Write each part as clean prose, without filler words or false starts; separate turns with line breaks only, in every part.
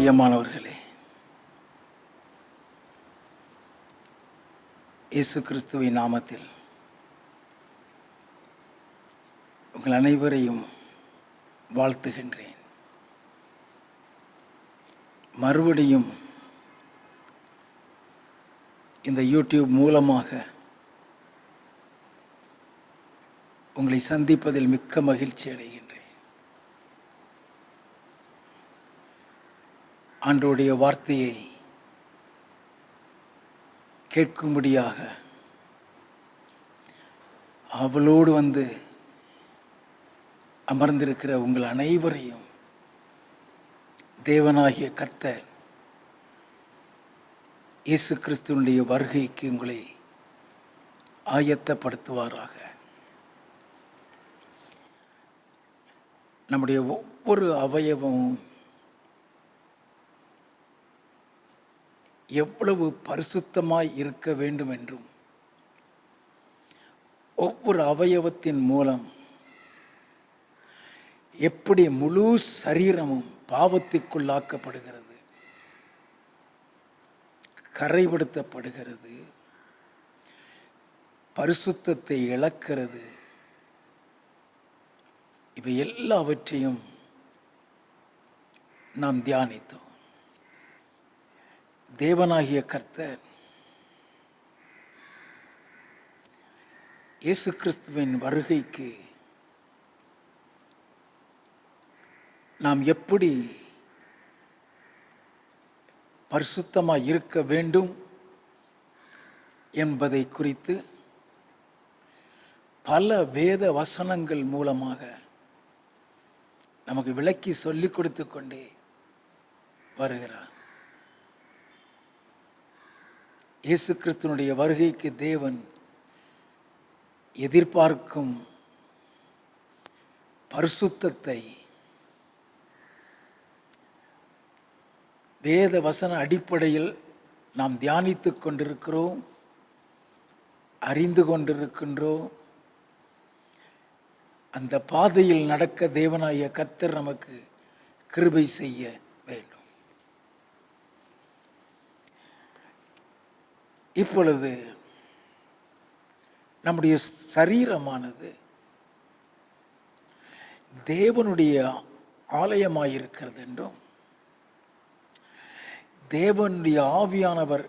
பிரியமானவர்களே, இயேசு கிறிஸ்துவின் நாமத்தில் உங்கள் அனைவரையும் வாழ்த்துகின்றேன். மறுபடியும் இந்த யூடியூப் மூலமாக உங்களை சந்திப்பதில் மிக்க மகிழ்ச்சி அடைகின்றேன். ஆண்டவருடைய வார்த்தையை கேட்கும்படியாக அவளோடு வந்து அமர்ந்திருக்கிற உங்கள் அனைவரையும் தேவனாகிய கர்த்தர் இயேசு கிறிஸ்துவினுடைய வருகைக்கு உங்களை ஆயத்தப்படுத்துவாராக. நம்முடைய ஒவ்வொரு அவயவமும் எவ்வளவு பரிசுத்தமாய் இருக்க வேண்டும் என்றும், ஒவ்வொரு அவயவத்தின் மூலம் எப்படி முழு சரீரமும் பாவத்திற்குள்ளாக்கப்படுகிறது, கரைப்படுத்தப்படுகிறது, பரிசுத்தத்தை இழக்கிறது, இவை எல்லாவற்றையும் நாம் தியானித்தோம். தேவனாகிய கர்த்தர் இயேசு கிறிஸ்துவின் வருகைக்கு நாம் எப்படி பரிசுத்தமாய் இருக்க வேண்டும் என்பதை குறித்து பல வேத வசனங்கள் மூலமாக நமக்கு விளக்கி சொல்லிக் கொடுத்து கொண்டே வருகிறார். இயேசு கிறிஸ்துவினுடைய வருகைக்கு தேவன் எதிர்பார்க்கும் பரிசுத்தத்தை வேத வசன அடிப்படையில் நாம் தியானித்துக் கொண்டிருக்கிறோம், அறிந்து கொண்டிருக்கின்றோம். அந்த பாதையில் நடக்க தேவனாகிய கர்த்தர் நமக்கு கிருபை செய்ய வேண்டும். இப்பொழுது நம்முடைய சரீரமானது தேவனுடைய ஆலயமாயிருக்கிறது என்றும், தேவனுடைய ஆவியானவர்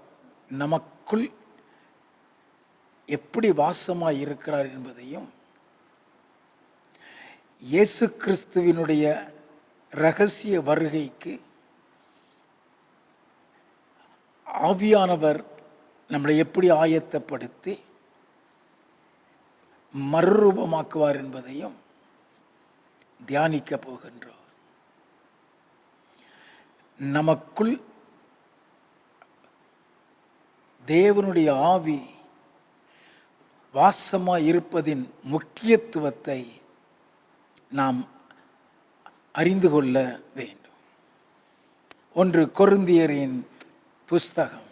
நமக்குள் எப்படி வாசமாய் இருக்கிறார் என்பதையும், இயேசு கிறிஸ்துவினுடைய இரகசிய வருகைக்கு ஆவியானவர் நம்மளை எப்படி ஆயத்தப்படுத்தி மறுரூபமாக்குவார் என்பதையும் தியானிக்க போகின்றோம். நமக்குள் தேவனுடைய ஆவி வாசமாய் இருப்பதின் முக்கியத்துவத்தை நாம் அறிந்து கொள்ள வேண்டும். 1 கொரிந்தியரின் புஸ்தகம்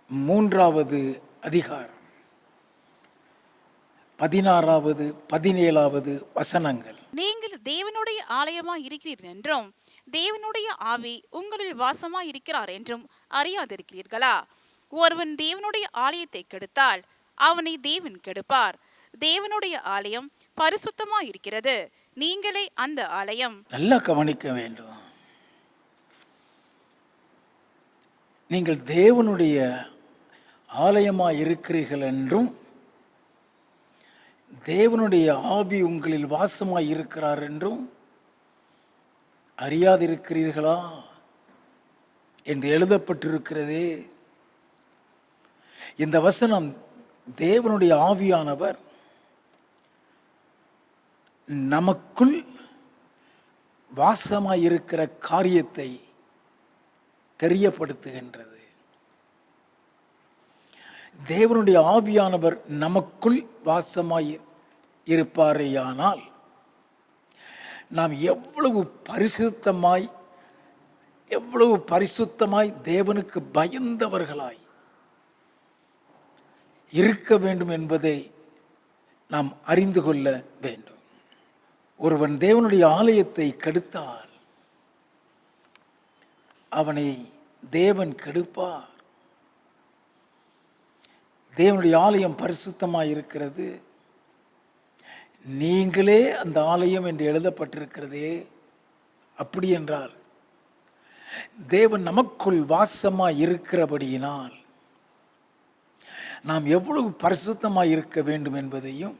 3வது அதிகாரம் 16வது 17வது வசனங்கள்.
நீங்கள் தேவனுடைய ஆலயமாய் இருக்கிறீர்கள் என்றும், தேவனுடைய ஆவி உங்களில் வாசமாய் இருக்கிறார் என்றும் அறியாதிருக்கிறீர்களா? ஒருவன் தேவனுடைய ஆலயத்தை கெடுத்தால் அவனை தேவன் கெடுப்பார். தேவனுடைய ஆலயம் பரிசுத்தமாய் இருக்கிறது, நீங்களே அந்த ஆலயம்.
நல்லா கவனிக்க வேண்டும். நீங்கள் தேவனுடைய ஆலயமாய் இருக்கிறீர்கள் என்றும், தேவனுடைய ஆவி உங்களில் வாசமாய் இருக்கிறார் என்றும் அறியாதிருக்கிறீர்களா என்று எழுதப்பட்டிருக்கிறதே. இந்த வசனம் தேவனுடைய ஆவியானவர் நமக்குள் வாசமாய் இருக்கிற காரியத்தை தெரியப்படுத்துகின்றது. தேவனுடைய ஆவியானவர் நமக்குள் வாசமாய் இருப்பாரேயானால் நாம் எவ்வளவு பரிசுத்தமாய் தேவனுக்கு பயந்தவர்களாய் இருக்க வேண்டும் என்பதை நாம் அறிந்து கொள்ள வேண்டும். ஒருவன் தேவனுடைய ஆலயத்தை கெடுத்தால் அவனை தேவன் கெடுப்பார். தேவனுடைய ஆலயம் பரிசுத்தமாக இருக்கிறது, நீங்களே அந்த ஆலயம் என்று எழுதப்பட்டிருக்கிறதே. அப்படி என்றால் தேவன் நமக்குள் வாசமாக இருக்கிறபடியினால் நாம் எவ்வளவு பரிசுத்தமாக இருக்க வேண்டும் என்பதையும்,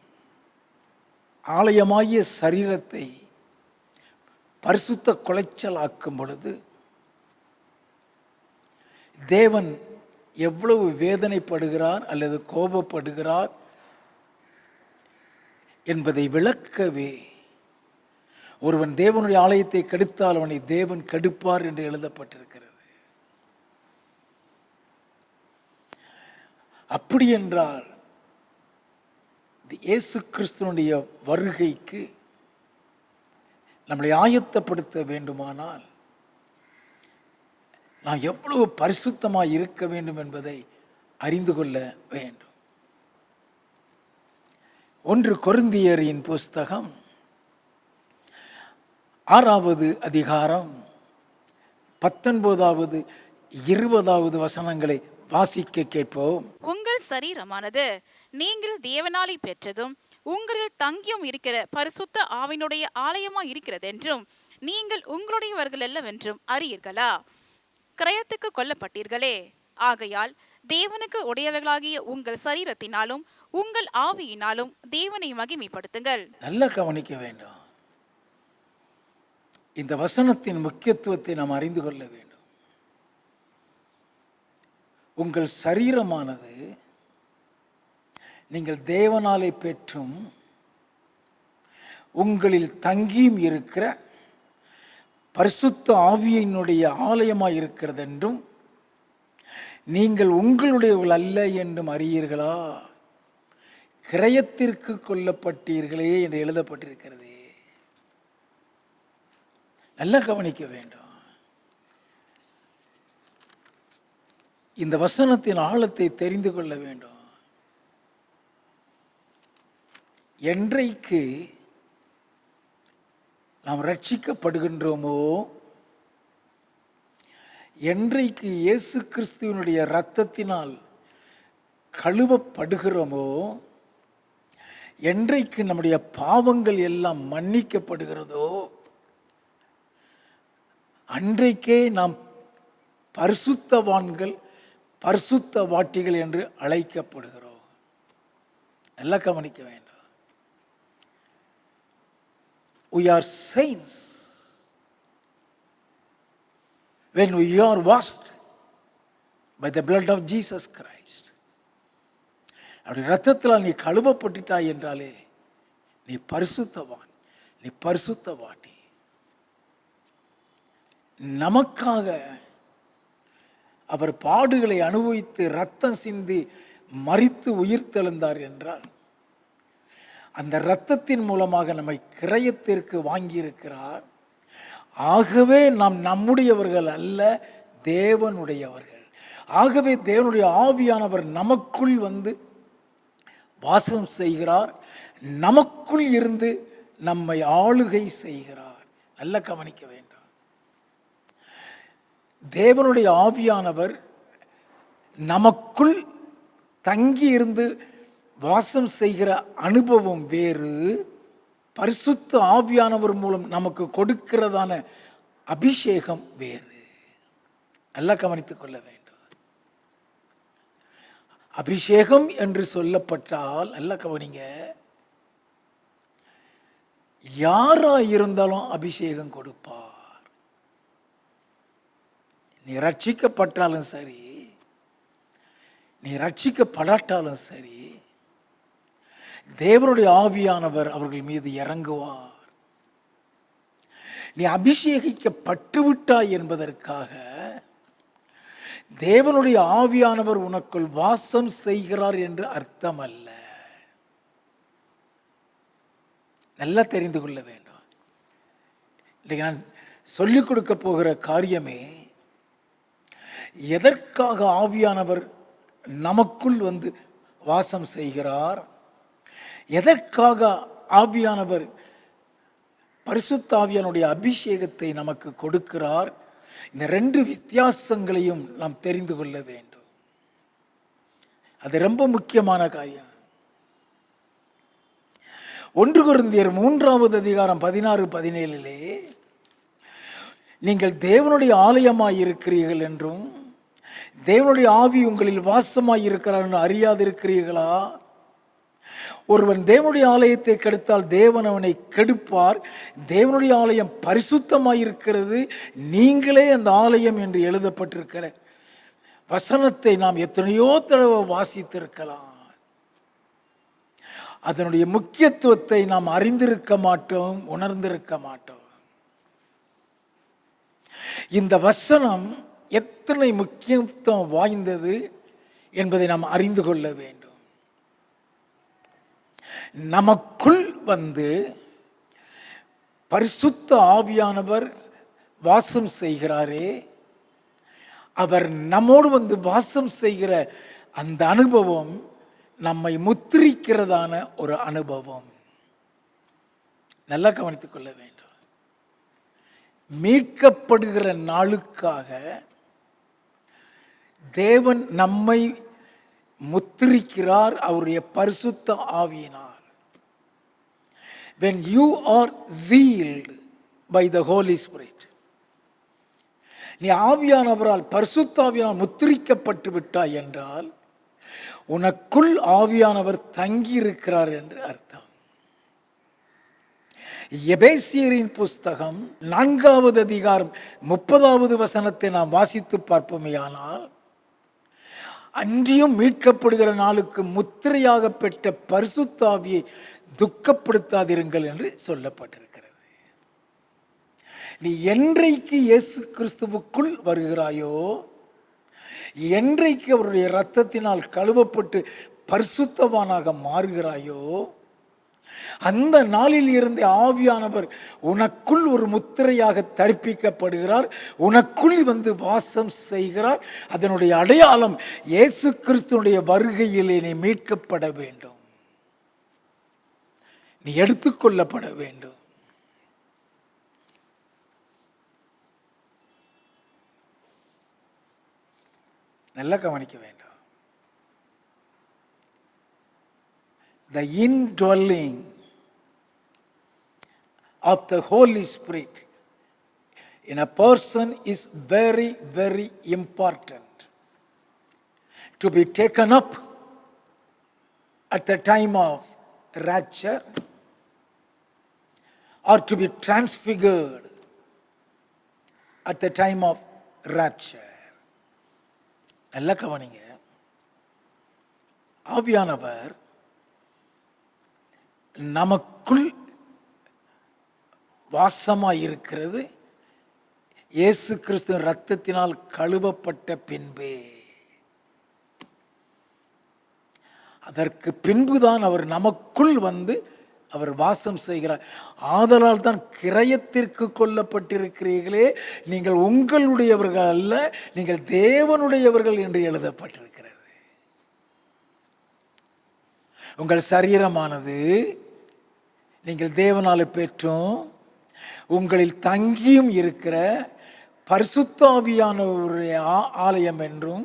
ஆலயமாகிய சரீரத்தை பரிசுத்த குலைச்சலாக்கும் பொழுது தேவன் எவ்வளவு வேதனைப்படுகிறார் அல்லது கோபப்படுகிறார் என்பதை விளக்கவே, ஒருவன் தேவனுடைய ஆலயத்தை கெடுத்தால் அவனை தேவன் கெடுப்பார் என்று எழுதப்பட்டிருக்கிறது. அப்படி என்றால் இயேசு கிறிஸ்துவனுடைய வருகைக்கு நம்மளை ஆயத்தப்படுத்த வேண்டுமானால் நாம் எவ்வளவு பரிசுத்தமாக இருக்க வேண்டும் என்பதை அறிந்து கொள்ள வேண்டும். 1 கொரிந்தியரின் புஸ்தகம் 6வது அதிகாரம் 19வது 20வது வசனங்களை வாசிக்க கேட்போம்.
உங்கள் சரீரமானது நீங்கள் தேவனாலே பெற்றதும் உங்களில் தங்கியும் இருக்கிற பரிசுத்த ஆவியினுடைய ஆலயமாய் இருக்கிறதென்றும் நீங்கள் உங்களுடையவர்கள் அல்லவென்றும் அறியீர்களா? கிரயத்துக்கு கொல்லப்பட்டீர்களே, ஆகையால் தேவனுக்கு உடையவர்களாகிய உங்கள் சரீரத்தினாலும் உங்கள் ஆவியினாலும் தேவனை மகிமைப்படுத்துங்கள்.
நல்லா கவனிக்க வேண்டும். இந்த வசனத்தின் முக்கியத்துவத்தை நாம் அறிந்து கொள்ள வேண்டும். உங்கள் சரீரமானது நீங்கள் தேவனாலே பெற்றும் உங்களில் தங்கியும் இருக்கிற பரிசுத்த ஆவியினுடைய ஆலயமாய் இருக்கிறது என்றும் நீங்கள் உங்களுடையவர்கள் அல்ல என்றும் அறியீர்களா? கிரயத்திற்கு கொல்லப்பட்டீர்களே என்று எழுதப்பட்டிருக்கிறது. நல்லா கவனிக்க வேண்டும். இந்த வசனத்தின் ஆழத்தை தெரிந்து கொள்ள வேண்டும். என்றைக்கு நாம் ரட்சிக்கப்படுகின்றோமோ, என்றைக்கு இயேசு கிறிஸ்துவினுடைய இரத்தத்தினால் கழுவப்படுகிறோமோ, என்றைக்கு நம்முடைய பாவங்கள் எல்லாம் மன்னிக்கப்படுகிறதோ, அன்றைக்கே நாம் பரிசுத்தவான்கள், பரிசுத்த வாட்டிகள் என்று அழைக்கப்படுகிறோம். நல்லா கவனிக்க வேண்டும். We are saints when we are washed by the blood of Jesus Christ. அப்படி இரத்தத்தினால் நீ கழுவப்பட்டுட்டாய் என்றாலே நீ பரிசுத்தவான், நீ பரிசுத்தவாட்டி. நமக்காக அவர் பாடுகளை அனுபவித்து இரத்தம் சிந்தி மரித்து உயிர்த்தெழுந்தார் என்றால் அந்த இரத்தத்தின் மூலமாக நம்மை கிரயத்திற்கு வாங்கியிருக்கிறார். ஆகவே நாம் நம்முடையவர்கள் அல்ல, தேவனுடையவர்கள். ஆகவே தேவனுடைய ஆவியானவர் நமக்குள் வந்து வாசம் செய்கிறார், நமக்குள் இருந்து நம்மை ஆளுகை செய்கிறார். நல்லா கவனிக்க வேண்டும். தேவனுடைய ஆவியானவர் நமக்குள் தங்கி இருந்து வாசம் செய்கிற அனுபவம் வேறு, பரிசுத்த ஆவியானவர் மூலம் நமக்கு கொடுக்கிறதான அபிஷேகம் வேறு. நல்லா கவனித்துக் கொள்ள வேண்டும். அபிஷேகம் என்று சொல்லப்பட்டால் நல்லா கவனிங்க, யாராயிருந்தாலும் அபிஷேகம் கொடுப்பார். நீ ரட்சிக்கப்பட்டாலும் சரி, நீ ரட்சிக்கப்படாட்டாலும் சரி, தேவனுடைய ஆவியானவர் அவர்கள் மீது இறங்குவார். நீ அபிஷேகிக்கப்பட்டு விட்டாய் என்பதற்காக தேவனுடைய ஆவியானவர் உனக்குள் வாசம் செய்கிறார் என்று அர்த்தம் அல்ல. நல்லா தெரிந்து கொள்ள வேண்டும். இன்றைக்கு நான் சொல்லிக் கொடுக்க போகிற காரியமே, எதற்காக ஆவியானவர் நமக்குள் வந்து வாசம் செய்கிறார், எதற்காக ஆவியானவர் பரிசுத்த ஆவியானுடைய அபிஷேகத்தை நமக்கு கொடுக்கிறார், இந்த ரெண்டு வித்தியாசங்களையும் நாம் தெரிந்து கொள்ள வேண்டும். அது ரொம்ப முக்கியமான காரியம். 1 கொரிந்தியர் 3வது அதிகாரம் 16-17 நீங்கள் தேவனுடைய ஆலயமாய் இருக்கிறீர்கள் என்றும் தேவனுடைய ஆவி உங்களில் வாசமாய் இருக்கிறார் என்று அறியாதிருக்கிறீர்களா? ஒருவன் தேவனுடைய ஆலயத்தை கெடுத்தால் தேவன் அவனை கெடுப்பார். தேவனுடைய ஆலயம் பரிசுத்தமாயிருக்கிறது, நீங்களே அந்த ஆலயம் என்று எழுதப்பட்டிருக்கிற வசனத்தை நாம் எத்தனையோ தடவை வாசித்திருக்கலாம். அதனுடைய முக்கியத்துவத்தை நாம் அறிந்திருக்க மாட்டோம், உணர்ந்திருக்க மாட்டோம். இந்த வசனம் எத்தனை முக்கியத்துவம் வாய்ந்தது என்பதை நாம் அறிந்து கொள்ள வேண்டும். நமக்குள் வந்து பரிசுத்த ஆவியானவர் வாசம் செய்கிறாரே, அவர் நம்மோடு வந்து வாசம் செய்கிற அந்த அனுபவம் நம்மை முத்திரிக்கிறதான ஒரு அனுபவம். நல்லா கவனித்துக் கொள்ள வேண்டும். மீட்கப்படுகிற நாளுக்காக தேவன் நம்மை முத்திரிக்கிறார் அவருடைய பரிசுத்த ஆவியினார். When you are sealed by the Holy Spirit, நீ ஆவியானவரால் பரிசுத்த ஆவியானவர் முத்திரிக்கப்பட்டு விட்டாய் என்றால் உனக்குள் ஆவியானவர் தங்கி இருக்கிறார் என்று அர்த்தம். எபேசியரின் புஸ்தகம் 4வது அதிகாரம் 30வது வசனத்தை நாம் வாசித்து பார்ப்போமேயானால், அன்றியும் மீட்கப்படுகிற நாளுக்கு முத்திரையாக பெற்ற பரிசுத்த ஆவியை துக்கப்படுத்தாதிருங்கள் என்று சொல்லப்பட்டிருக்கிறது. நீ என்றைக்கு இயேசு கிறிஸ்துவுக்குள் வருகிறாயோ, என்றைக்கு அவருடைய இரத்தத்தினால் கழுவப்பட்டு பரிசுத்தவானாக மாறுகிறாயோ, அந்த நாளில் இருந்த ஆவியானவர் உனக்குள் ஒரு முத்திரையாக தரிப்பிக்கப்படுகிறார், உனக்குள் வந்து வாசம் செய்கிறார். அதனுடைய அடையாளம் இயேசு கிறிஸ்துவுடைய வருகையிலே நீ மீட்கப்பட வேண்டும், நீ எடுத்துக்கொள்ளப்பட வேண்டும். நல்லா கவனிக்க வேண்டும். The indwelling of the Holy Spirit in a person is very, very important to be taken up at the time of rapture or to be transfigured at the time of rapture. நல்லா கவனிங்க. ஆவியானவர் நமக்குள் வாசமாய் இருக்கிறது இயேசு கிறிஸ்து இரத்தத்தினால் கழுவப்பட்ட பின்பே. அதற்கு பின்புதான் அவர் நமக்குள் வந்து அவர் வாசம் செய்கிறார். ஆதலால் தான் கிரயத்திற்கு கொல்லப்பட்டிருக்கிறீர்களே, நீங்கள் உங்களுடையவர்கள் அல்ல, நீங்கள் தேவனுடையவர்கள் என்று எழுதப்பட்டிருக்கிறது. உங்கள் சரீரமானது நீங்கள் தேவனால பெற்றும் உங்களில் தங்கியும் இருக்கிற பரிசுத்த ஆவியானவருடைய ஆலயம் என்றும்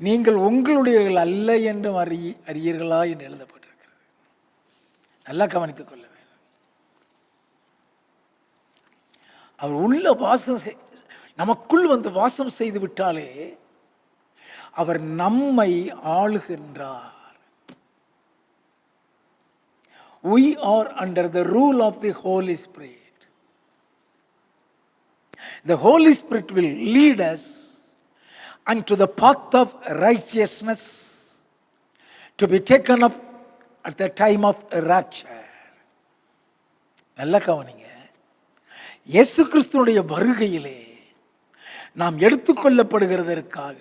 நீங்கள் உங்களுடையவர்கள் அல்ல என்றும் அறியீர்களா என்று எழுதப்பட்டிருக்கிறது. நல்லா கவனித்துக் கொள்ள வேண்டும். அவர் உள்ள வாசம் நமக்குள் வந்து வாசம் செய்து விட்டாலே அவர் நம்மை ஆளுகின்றார். We are under the rule of the Holy Spirit. The Holy Spirit will lead us unto the path of righteousness to be taken up at the time of rapture. நல்லா கவனிங்க. இயேசு கிறிஸ்துவுடைய வருகையிலே நாம் எடுத்துக்கொள்ளப்படுகிறதற்காக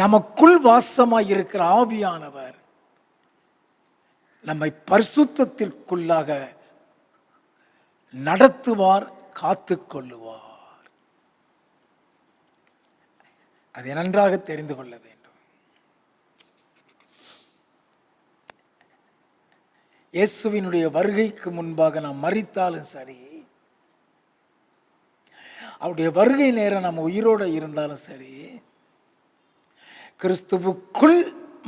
நமக்குள் வாசமாய் இருக்கிற ஆவியானவர் நம்மை பரிசுத்தத்திற்குள்ளாக நடத்துவார், காத்து கொள்ளுவார். அதை நன்றாக தெரிந்து கொள்ள வேண்டும். இயேசுவினுடைய வருகைக்கு முன்பாக நாம் மரித்தாலும் சரி, அவருடைய வருகை நேரம் நம்ம உயிரோடு இருந்தாலும் சரி, கிறிஸ்துவுக்குள்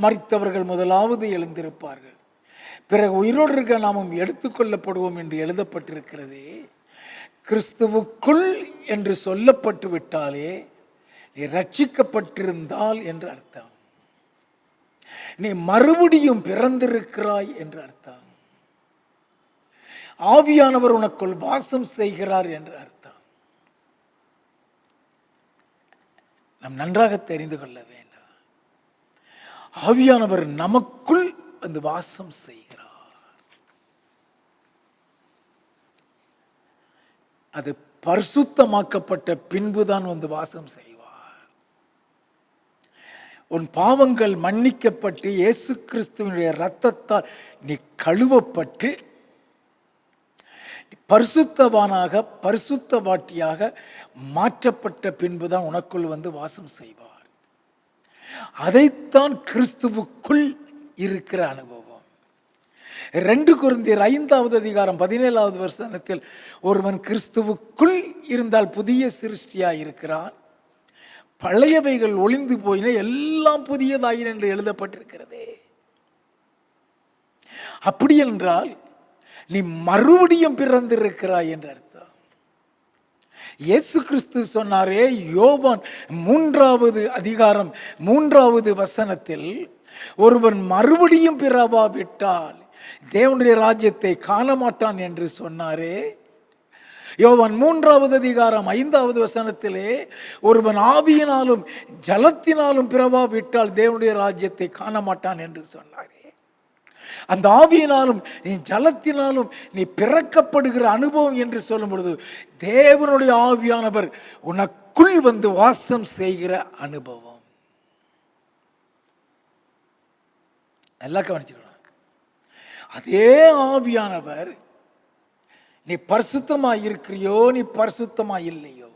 மரித்தவர்கள் முதலாவது எழுந்திருப்பார்கள், பிறகு உயிரோடு இருக்க நாமும் எடுத்துக்கொள்ளப்படுவோம் என்று எழுதப்பட்டிருக்கிறது. கிறிஸ்துவுக்குள் என்று சொல்லப்பட்டு விட்டாலே நீ ரட்சிக்கப்பட்டிருந்தால் என்று அர்த்தம். நீ மறுபடியும் பிறந்திருக்கிறாய் என்று அர்த்தம். ஆவியானவர் உனக்குள் வாசம் செய்கிறார் என்று அர்த்தம். நாம் நன்றாக தெரிந்து கொள்ள வேண்டும், ஆவியானவர் நமக்குள் வந்து வாசம் செய்கிறார். அது பரிசுத்தமாக்கப்பட்ட பின்புதான் வந்து வாசம் செய்வார். உன் பாவங்கள் மன்னிக்கப்பட்டு இயேசு கிறிஸ்துவினுடைய இரத்தத்தால் நீ கழுவப்பட்டு பரிசுத்தவானாக பரிசுத்தவாட்டியாக மாற்றப்பட்ட பின்புதான் உனக்குள் வந்து வாசம் செய்வார். அதைத்தான் கிறிஸ்துவுக்குள் இருக்கிற அனுபவம். 2 கொரிந்தியர் 5வது அதிகாரம் 17வது வசனத்தில் ஒருவன் கிறிஸ்துவுக்குள் இருந்தால் புதிய சிருஷ்டியாய் இருக்கிறான், பழையவைகள் ஒளிந்து போயின, எல்லாம் புதியதாயின என்று எழுதப்பட்டிருக்கிறது. அப்படி என்றால் நீ மறுபடியும் பிறந்திருக்கிறாய் என்று அர்த்தம். இயேசு கிறிஸ்து சொன்னாரே, யோவான் 3வது அதிகாரம் 3வது வசனத்தில், ஒருவன் மறுபடியும் பிறவாவிட்டால் தேவனுடைய ராஜ்யத்தை காண மாட்டான் என்று சொன்னாரே. யோவான் 3வது அதிகாரம் 5வது வசனத்திலே, ஒருவன் ஆவியினாலும் ஜலத்தினாலும் பிறவாவிட்டால் தேவனுடைய ராஜ்யத்தை காண மாட்டான் என்று சொன்னாரே. அந்த ஆவியினாலும் நீ ஜலத்தினாலும் நீ பிறக்கப்படுகிற அனுபவம் என்று சொல்லும் பொழுது தேவனுடைய ஆவியானவர் உனக்குள் வந்து வாசம் செய்கிற அனுபவம். நல்லா கவனிச்சுக்கலாம். அதே ஆவியானவர் நீ பரிசுத்தமாய் இருக்கிறியோ நீ பரிசுத்தமாய் இல்லையோ,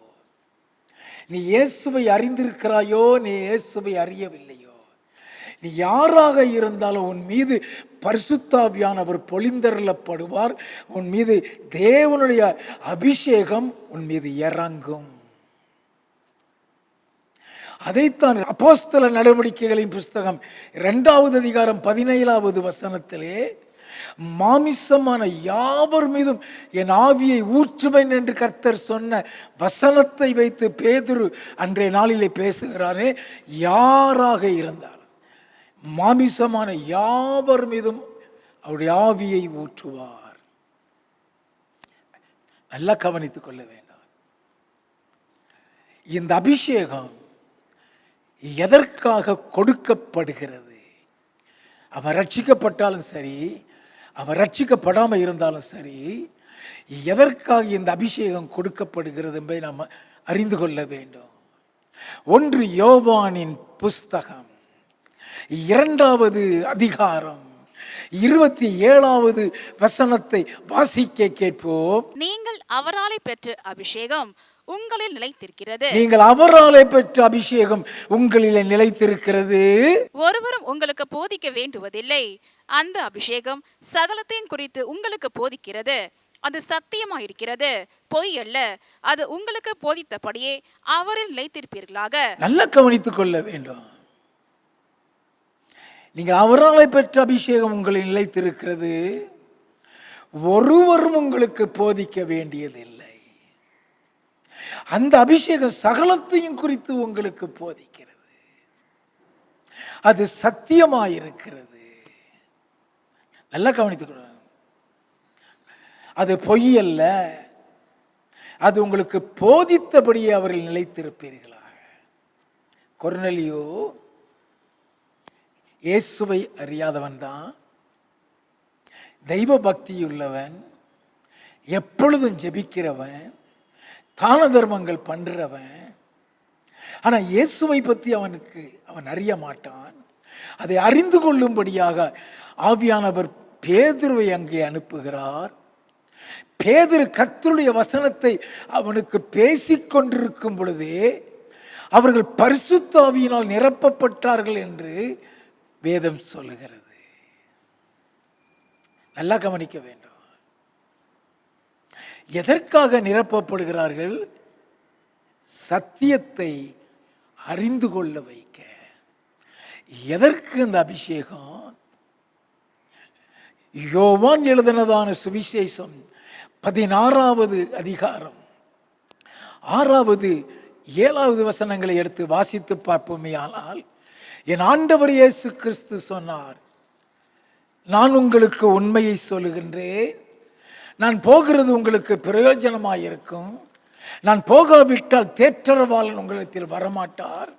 நீ இயேசுவை அறிந்திருக்கிறாயோ நீ இயேசுவை அறியவில்லையோ, நீ யாராக இருந்தாலும் உன் மீது பரிசுத்தாவியானவர் பொழிந்தருளப்படுவார். உன் மீது தேவனுடைய அபிஷேகம் உன் மீது இறங்கும். அதைத்தான் அப்போஸ்தல நடவடிக்கைகளின் புஸ்தகம் 2வது அதிகாரம் 17வது வசனத்திலே, மாமிசமான யாவர் மீதும் என் ஆவியை ஊற்றுவேன் என்று கர்த்தர் சொன்ன வசனத்தை வைத்து பேதுரு அன்றைய நாளிலே பேசுகிறானே, யாராக இருந்தார் மாமிசமான யாவர் மீதும் அவருடைய ஆவியை ஊற்றுவார். நல்லா கவனித்துக் கொள்ள வேண்டும். இந்த அபிஷேகம் எதற்காக கொடுக்கப்படுகிறது? அவன் ரட்சிக்கப்பட்டாலும் சரி, அவன் ரட்சிக்கப்படாமல் இருந்தாலும் சரி, எதற்காக இந்த அபிஷேகம் கொடுக்கப்படுகிறது என்பதை நாம் அறிந்து கொள்ள வேண்டும். 1 யோவானின் புஸ்தகம் 2வது அதிகாரம் 27வது வசனத்தை வாசிக்க கேட்போம்.
நீங்கள் அவராலே பெற்ற அபிஷேகம் உங்களில் நிலைத்திருக்கிறது.
நீங்கள் அவராலே பெற்ற அபிஷேகம் உங்களில் நிலைத்திருக்கிறது.
ஒருவரும் உங்களுக்கு போதிக்க வேண்டுவதில்லை. அந்த அபிஷேகம் சகலத்தையும் குறித்து உங்களுக்கு போதிக்கிறது. அது சத்தியமாயிருக்கிறது, பொய் அல்ல. அது உங்களுக்கு போதித்தபடியே அவரில் நிலைத்திருப்பீர்களாக.
நல்லா கவனித்துக் கொள்ள வேண்டும். நீங்கள் அவராலே பெற்ற அபிஷேகம் உங்களில் நிலைத்திருக்கிறது. ஒருவரும் உங்களுக்கு போதிக்க வேண்டியதில்லை. அந்த அபிஷேகம் சகலத்தையும் குறித்து உங்களுக்கு போதிக்கிறது. அது சத்தியமாயிருக்கிறது. நல்லா கவனித்துக்கணும். அது பொய் அல்ல. அது உங்களுக்கு போதித்தபடியே அவரில் நிலைத்திருப்பீர்களாக. கொர்நேலியு இயேசுவை அறியாதவன் தான், தெய்வ பக்தியுள்ளவன், எப்பொழுதும் ஜெபிக்கிறவன், தான தர்மங்கள் பண்றவன். ஆனால் இயேசுவை பற்றி அவன் அறிய மாட்டான். அதை அறிந்து கொள்ளும்படியாக ஆவியானவர் பேதுருவை அங்கே அனுப்புகிறார். பேதுரு கர்த்தருடைய வசனத்தை அவனுக்கு பேசிக்கொண்டிருக்கும் பொழுதே அவர்கள் பரிசுத்த ஆவியினால் நிரப்பப்பட்டார்கள் என்று வேதம் சொல்லுகிறது. நல்லா கவனிக்க வேண்டும். எதற்காக நிரப்பப்படுகிறார்கள்? சத்தியத்தை அறிந்து கொள்ள வைக்க. எதற்கு அந்த அபிஷேகம்? யோவான் எழுதினதான சுவிசேஷம் 16வது அதிகாரம் 6வது 7வது வசனங்களை எடுத்து வாசித்து பார்ப்போமே. ஆனால் என் ஆண்டவர் இயேசு கிறிஸ்து சொன்னார், நான் உங்களுக்கு உண்மையை சொல்லுகின்றேன், நான் போகிறது உங்களுக்கு பிரயோஜனமாயிருக்கும். நான் போகாவிட்டால் தேற்றரவாளன் உங்களிடத்தில் வரமாட்டார்.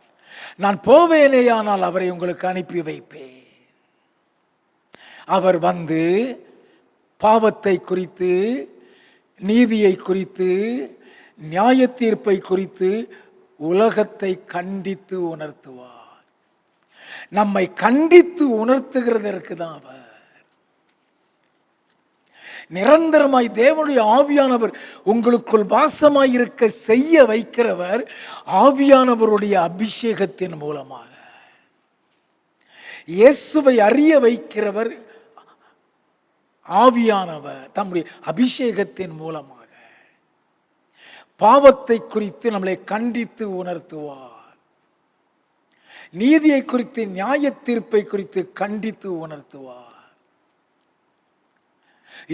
நான் போவேனேயானால் அவரை உங்களுக்கு அனுப்பி வைப்பேன். அவர் வந்து பாவத்தை குறித்து, நீதியை குறித்து, நியாய தீர்ப்பை குறித்து உலகத்தை கண்டித்து உணர்த்துவார். நம்மை கண்டித்து உணர்த்துகிறதற்கு தான் அவர். நிரந்தரமாய் தேவனுடைய ஆவியானவர் உங்களுக்குள் வாசமாயிருக்க செய்ய வைக்கிறவர் ஆவியானவருடைய அபிஷேகத்தின் மூலமாக. இயேசுவை அறிய வைக்கிறவர் ஆவியானவர் தம்முடைய அபிஷேகத்தின் மூலமாக. பாவத்தை குறித்து நம்மளை கண்டித்து உணர்த்துவார். நீதியை குறித்து, நியாய தீர்ப்பை குறித்து கண்டித்து உணர்த்துவார்.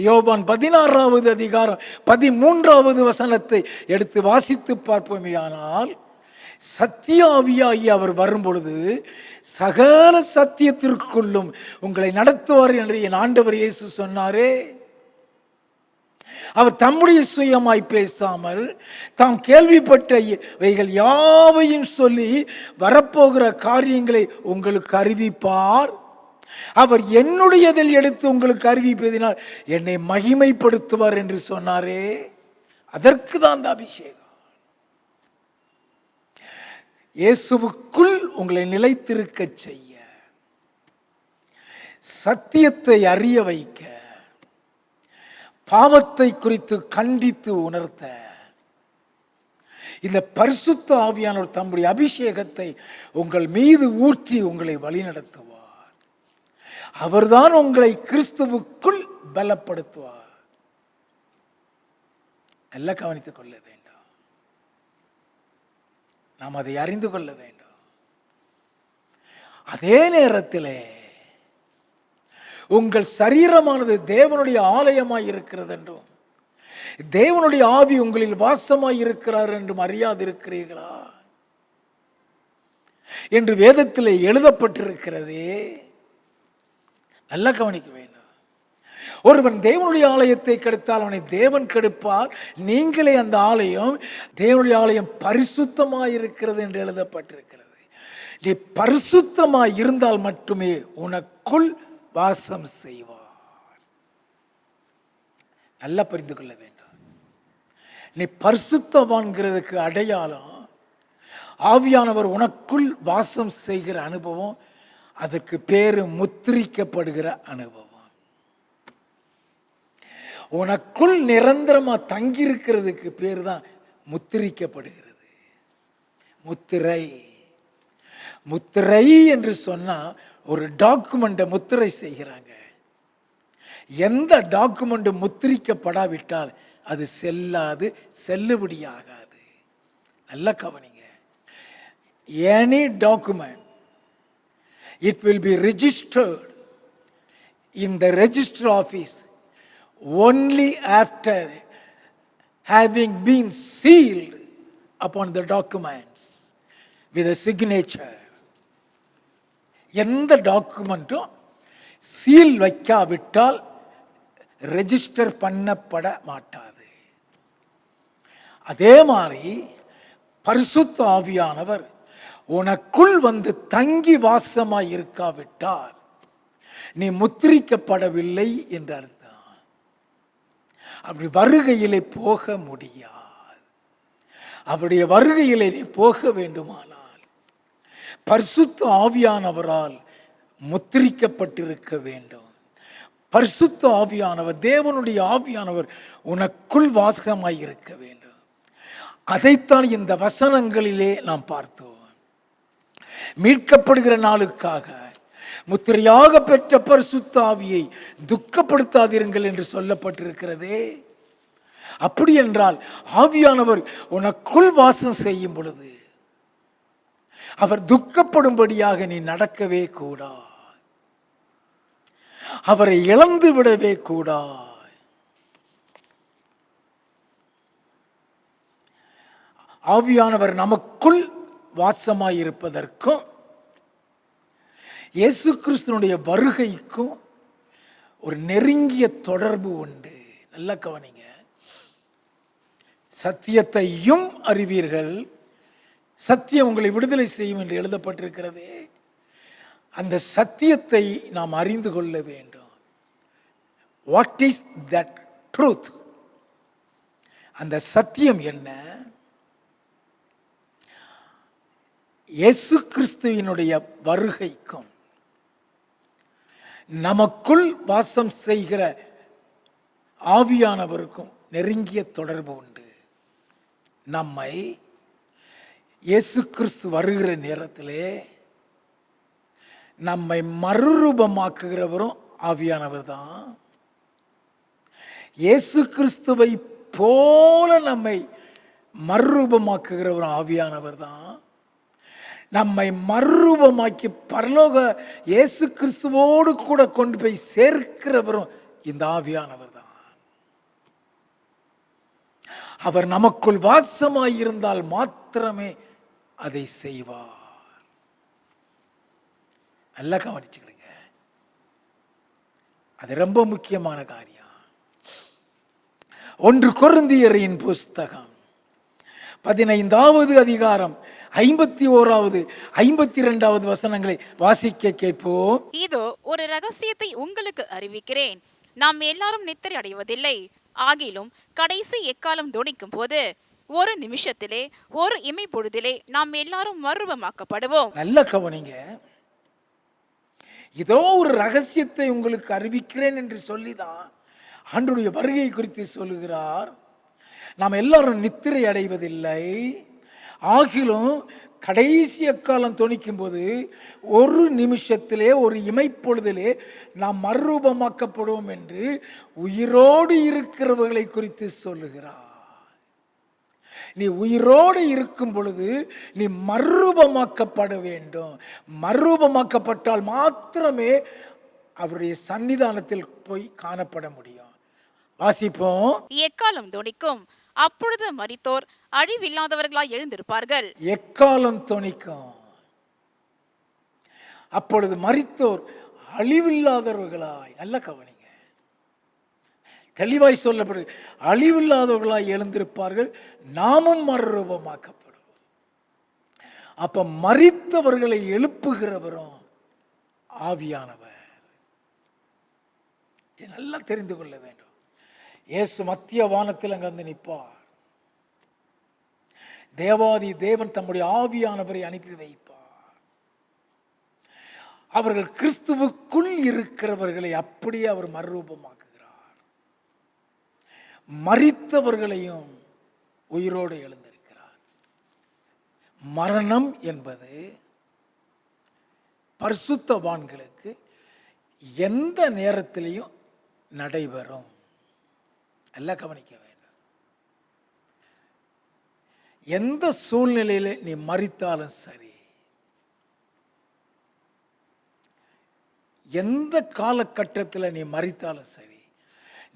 யோவான் 16வது அதிகாரம் 13வது வசனத்தை எடுத்து வாசித்து பார்ப்போமேயானால், சத்திய ஆவியாகி அவர் வரும்பொழுது சகல சத்தியத்திற்குள்ளும் உங்களை நடத்துவார் என்று என் ஆண்டவர் இயேசு சொன்னாரே. அவர் தம்முடைய சுயமாய் பேசாமல் தாம் கேள்விப்பட்டவைகள் யாவையும் சொல்லி வரப்போகிற காரியங்களை உங்களுக்கு அறிவிப்பார். அவர் என்னுடையதில் எடுத்து உங்களுக்கு அறிவிப்பதினால் என்னை மகிமைப்படுத்துவார் என்று சொன்னாரே. அதற்கு தான் அந்த அபிஷேகம். இயேசுவுக்குள் உங்களை நிலைத்திருக்க செய்ய, சத்தியத்தை அறிய வைக்க, பாவத்தை குறித்து கண்டித்து உணர்த்த இந்த பரிசுத்த ஆவியானவர் தம்முடைய அபிஷேகத்தை உங்கள் மீது ஊற்றி உங்களை வழிநடத்துவார். அவர்தான் உங்களை கிறிஸ்துவுக்குள் பலப்படுத்துவார். எல்லாம் கவனித்துக் கொள்ள வேண்டும். நாம் அதை அறிந்து கொள்ள வேண்டும். அதே நேரத்தில் உங்கள் சரீரமானது தேவனுடைய ஆலயமாய் இருக்கிறது என்றும், தேவனுடைய ஆவி உங்களில் வாசமாய் இருக்கிறார் என்றும் அறியாதிருக்கிறீர்களா என்று வேதத்தில் எழுதப்பட்டிருக்கிறதே. நல்லா கவனிக்க வேண்டும். ஒருவன் தேவனுடைய ஆலயத்தை கெடுத்தால் அவனை தேவன் கெடுப்பார். நீங்களே அந்த ஆலயம், தேவனுடைய ஆலயம் பரிசுத்தமாய் இருக்கிறது என்று எழுதப்பட்டிருக்கிறது. நீ பரிசுத்தமாய் இருந்தால் மட்டுமே உனக்குள் வாசம் செய்வார். நல்லா புரிந்து கொள்ள வேண்டும். நீ பரிசுத்தவான்கிறதுக்கு அடையாளம் ஆவியானவர் உனக்குள் வாசம் செய்கிற அனுபவம். அதற்கு பேரு முத்திரிக்கப்படுகிற அனுபவம். உனக்குள் நிரந்தரமா தங்கியிருக்கிறதுக்கு பேர் தான் முத்திரிக்கப்படுகிறது. முத்திரை. முத்திரை என்று சொன்னா ஒரு டாக்குமெண்ட்டை முத்திரை செய்கிறாங்க. எந்த டாக்குமெண்ட் முத்திரிக்கப்படாவிட்டால் அது செல்லாது, செல்லுபடியாகாது. நல்ல கவனிங்க. Any document, it will be registered in the register office only after having been sealed upon the documents with a signature. எந்த டாக்குமெண்ட்டும் சீல் வைக்காவிட்டால் ரெஜிஸ்டர் பண்ணப்பட மாட்டாது. அதே மாதிரி பரிசுத்த ஆவியானவர் உனக்குள் வந்து தங்கி வாசமாய் இருக்காவிட்டால் நீ முத்திரிக்கப்படவில்லை என்று அர்த்தம். அப்படி வருகையிலே போக முடியாது. அவருடைய வருகையிலே நீ போக வேண்டுமானால் பரிசுத்த ஆவியானவரால் முத்திரிக்கப்பட்டிருக்க வேண்டும். பரிசுத்த ஆவியானவர், தேவனுடைய ஆவியானவர் உனக்குள் வாசகமாய் இருக்க வேண்டும். அதைத்தான் இந்த வசனங்களிலே நாம் பார்த்தோம். மீட்கப்படுகிற நாளுக்காக முத்திரையாக பெற்ற பரிசுத்த ஆவியை துக்கப்படுத்தாதீர்கள் என்று சொல்லப்பட்டிருக்கிறதே. அப்படி என்றால் ஆவியானவர் உனக்குள் வாசம் செய்யும் பொழுது அவர் துக்கப்படும்படியாக நீ நடக்கவே கூடாது. அவரை இழந்து விடவே கூடாது. ஆவியானவர் நமக்குள் வாசமாயிருப்பதற்கும் இயேசு கிறிஸ்துனுடைய வருகைக்கும் ஒரு நெருங்கிய தொடர்பு உண்டு. நல்ல கவனிங்க. சத்தியத்தையும் அறிவீர்கள், சத்தியம் உங்களை விடுதலை செய்யும் என்று எழுதப்பட்டிருக்கிறது. அந்த சத்தியத்தை நாம் அறிந்து கொள்ள வேண்டும். What is that truth? அந்த சத்தியம் என்ன? இயேசு கிறிஸ்துவினுடைய வருகைக்கும் நமக்குள் வாசம் செய்கிற ஆவியானவருக்கும் நெருங்கிய தொடர்பு உண்டு. நம்மை இயேசு கிறிஸ்து வருகிற நேரத்திலே நம்மை மறுரூபமாக்குகிறவரும் ஆவியானவர் தான். இயேசு கிறிஸ்துவை போல நம்மை மறுரூபமாக்குகிறவரும் ஆவியானவர் தான். நம்மை மறுரூபமாக்கி பரலோக இயேசு கிறிஸ்துவோடு கூட கொண்டு போய் சேர்க்கிறவரும் இந்த ஆவியானவர் தான். அவர் நமக்குள் வாசமாயிருந்தால் மாத்திரமே அதை செய்வார். நல்லா கவனிச்சுக்கிடுங்க. அது ரொம்ப முக்கியமான காரியம். 1 கொரிந்தியரின் புஸ்தகம் 15வது அதிகாரம் 51வது 52வது வசனங்களை வாசிக்க கேட்போம்.
இதோ ஒரு ரகசியத்தை உங்களுக்கு அறிவிக்கிறேன். நாம் எல்லாரும் நித்திரை அடைவதில்லை. ஆகிலும் கடைசி எக்காலம் தொனிக்கும் போது ஒரு நிமிஷத்திலே ஒரு இமை பொழுதிலே நாம் எல்லாரும் மறுரூபமாக்கப்படுவோம்.
நல்ல கவனிங்க. இதோ ஒரு ரகசியத்தை உங்களுக்கு அறிவிக்கிறேன் என்று சொல்லிதான் ஆண்டவருடைய வருகை குறித்து சொல்லுகிறார். நாம் எல்லாரும் நித்திரை அடைவதில்லை. ஆகிலும் கடைசி காலம் தொனிக்கும் போது ஒரு நிமிஷத்திலே ஒரு இமைப்பொழுதிலே நாம் மறுரூபமாக்கப்படுவோம் என்று உயிரோடு இருக்கிறவர்களை குறித்து சொல்லுகிறார். நீ உயிரோடு இருக்கும் பொழுது நீ மறுரூபமாக்கப்பட வேண்டும். மறுரூபமாக்கப்பட்டால் மாத்திரமே அவருடைய சன்னிதானத்தில் போய் காணப்பட முடியும். வாசிப்போம்.
எக்காலம் தொனிக்கும், அப்பொழுது மரித்தோர் அழிவில்லாதவர்களாய் எழுந்திருப்பார்கள்.
எக்காலம் தொனிக்கும், அப்பொழுது மரித்தோர் அழிவில்லாதவர்களாய், நல்ல கவனிங்க, தெளிவாய் சொல்லப்படு, அழிவில்லாதவர்களாய் எழுந்திருப்பார்கள், நாமும் மறுரூபமாக்கப்படுவோம். அப்ப மரித்தவர்களை எழுப்புகிறவரும் ஆவியானவர். நல்லா தெரிந்து கொள்ள வேண்டும். இயேசு மத்திய வானத்தில் அங்க வந்து நிற்பார். தேவாதி தேவன் தம்முடைய ஆவியானவரை அனுப்பி வைப்பார். அவர்கள் கிறிஸ்துவுக்குள் இருக்கிறவர்களை அப்படியே அவர் மறுரூபமாக்குகிறார். மரித்தவர்களையும் உயிரோடு எழுந்திருக்கிறார். மரணம் என்பது பரிசுத்தவான்களுக்கு எந்த நேரத்திலையும் நடைபெறும். எல்லாம் கவனிக்க வேண்டும். எந்த சூழ்நிலையில நீ மரித்தாலும் சரி, எந்த காலகட்டத்தில் நீ மரித்தாலும் சரி,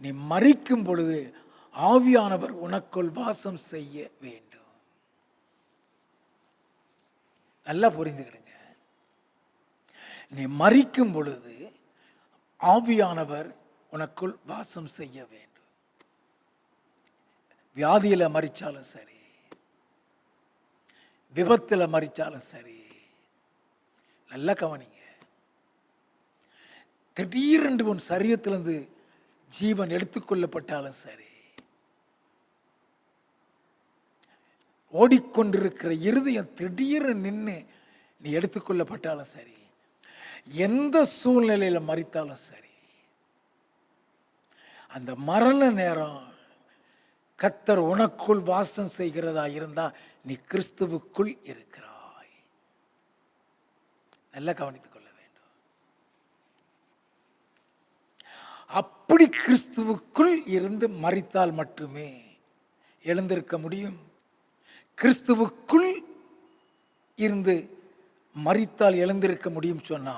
நீ மரிக்கும் பொழுது ஆவியானவர் உனக்குள் வாசம் செய்ய வேண்டும். நல்லா புரிந்துக்கிடுங்க. நீ மரிக்கும் பொழுது ஆவியானவர் உனக்குள் வாசம் செய்ய வேண்டும். வியாதியில மரிச்சாலும் சரி, விபத்துல மரிச்சாலும் சரி, நல்லா கவனிங்க. திடீரென்று உன் சரீரத்திலிருந்து ஜீவன் எடுத்துக்கொள்ளப்பட்டாலும் சரி, ஓடிக்கொண்டிருக்கிற இருதயம் திடீர்னு நின்று நீ எடுத்துக்கொள்ளப்பட்டாலும் சரி, எந்த சூழ்நிலையில மரித்தாலும் சரி, அந்த மரண நேரம் கர்த்தர் உனக்குள் வாசம் செய்கிறதா இருந்தா நீ கிறிஸ்துவுக்குள் இருக்கிறாய். நல்லா கவனித்துக் கொள்ள வேண்டும். அப்படி கிறிஸ்துவுக்குள் இருந்து மரித்தால் மட்டுமே எழுந்திருக்க முடியும். கிறிஸ்துவுக்குள் இருந்து மரித்தால் எழுந்திருக்க முடியும் சொன்னா,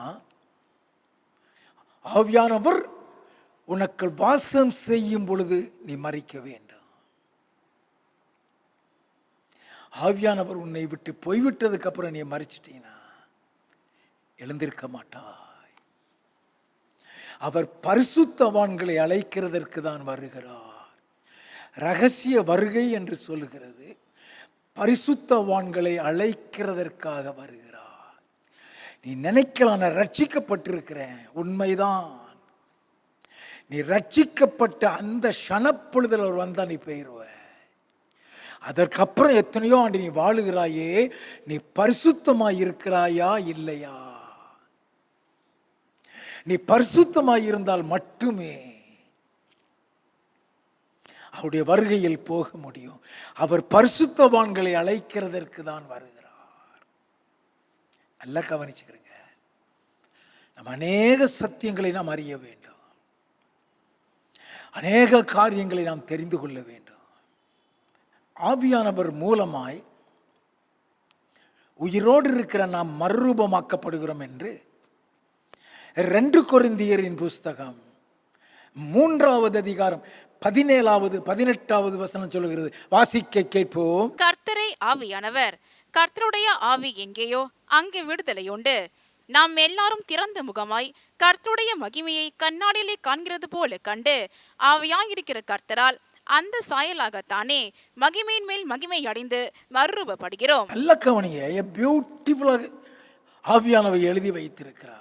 ஆவியானவர் உனக்கு வாசம் செய்யும் பொழுது நீ மரிக்க வேண்டாம். ஆவியானவர் உன்னை விட்டு போய்விட்டதுக்கு அப்புறம் நீ மரிச்சிட்டீங்கன்னா எழுந்திருக்க மாட்டாய். அவர் பரிசுத்தவான்களை அழைக்கிறதற்கு தான் வருகிறார். ரகசிய வருகை என்று சொல்லுகிறது. பரிசுத்தவான்களை அழைக்கிறதற்காக வருகிறார். நீ நினைக்கலாம், நான் ரட்சிக்கப்பட்டிருக்கிறேன். உண்மைதான். நீ ரட்சிக்கப்பட்ட அந்த க்ஷணப்பொழுதில் அவர் வந்தா நீ போயிடுவ. அதற்கப்புறம் எத்தனையோ ஆண்டு நீ வாழுகிறாயே, நீ பரிசுத்தமாய் இருக்கிறாயா இல்லையா? நீ பரிசுத்தமாய் இருந்தால் மட்டுமே அவருடைய வருகையில் போக முடியும். அவர் பரிசுத்தவான்களை அழைக்கிறதற்கு தான் வருகிறார். நல்லா கவனிச்சுக்கிறேங்க. நம்ம அநேக சத்தியங்களை நாம் அறிய வேண்டும். அநேக காரியங்களை நாம் தெரிந்து கொள்ள வேண்டும். ஆவியானவர் மூலமாய் உயிரோடு இருக்கிற நாம் மறுரூபமாக்கப்படுகிறோம் என்று 2 கொரிந்தியரின் புஸ்தகம் 3வது அதிகாரம் 17வது 18வது வசனம் சொல்லுகிறது. வாசிக்க கேட்போம்.
கர்த்தரே ஆவியானவர். கர்த்தருடைய ஆவி எங்கேயோ அங்கே விடுதலை உண்டு. நாம் எல்லாரும் திறந்த முகமாய் கர்த்தருடைய மகிமையை கண்ணாடியிலே காண்கிறது போல கண்டு ஆவியாயிருக்கிற கர்த்தரால் அந்த சாயலாகத்தானே மகிமையின் மேல் மகிமை அடைந்து மறுரூபப்படுகிறோம்.
நல்ல கவனிய பியூட்டிஃபுல்லாக ஆவியானவர் எழுதி வைத்திருக்கிறார்.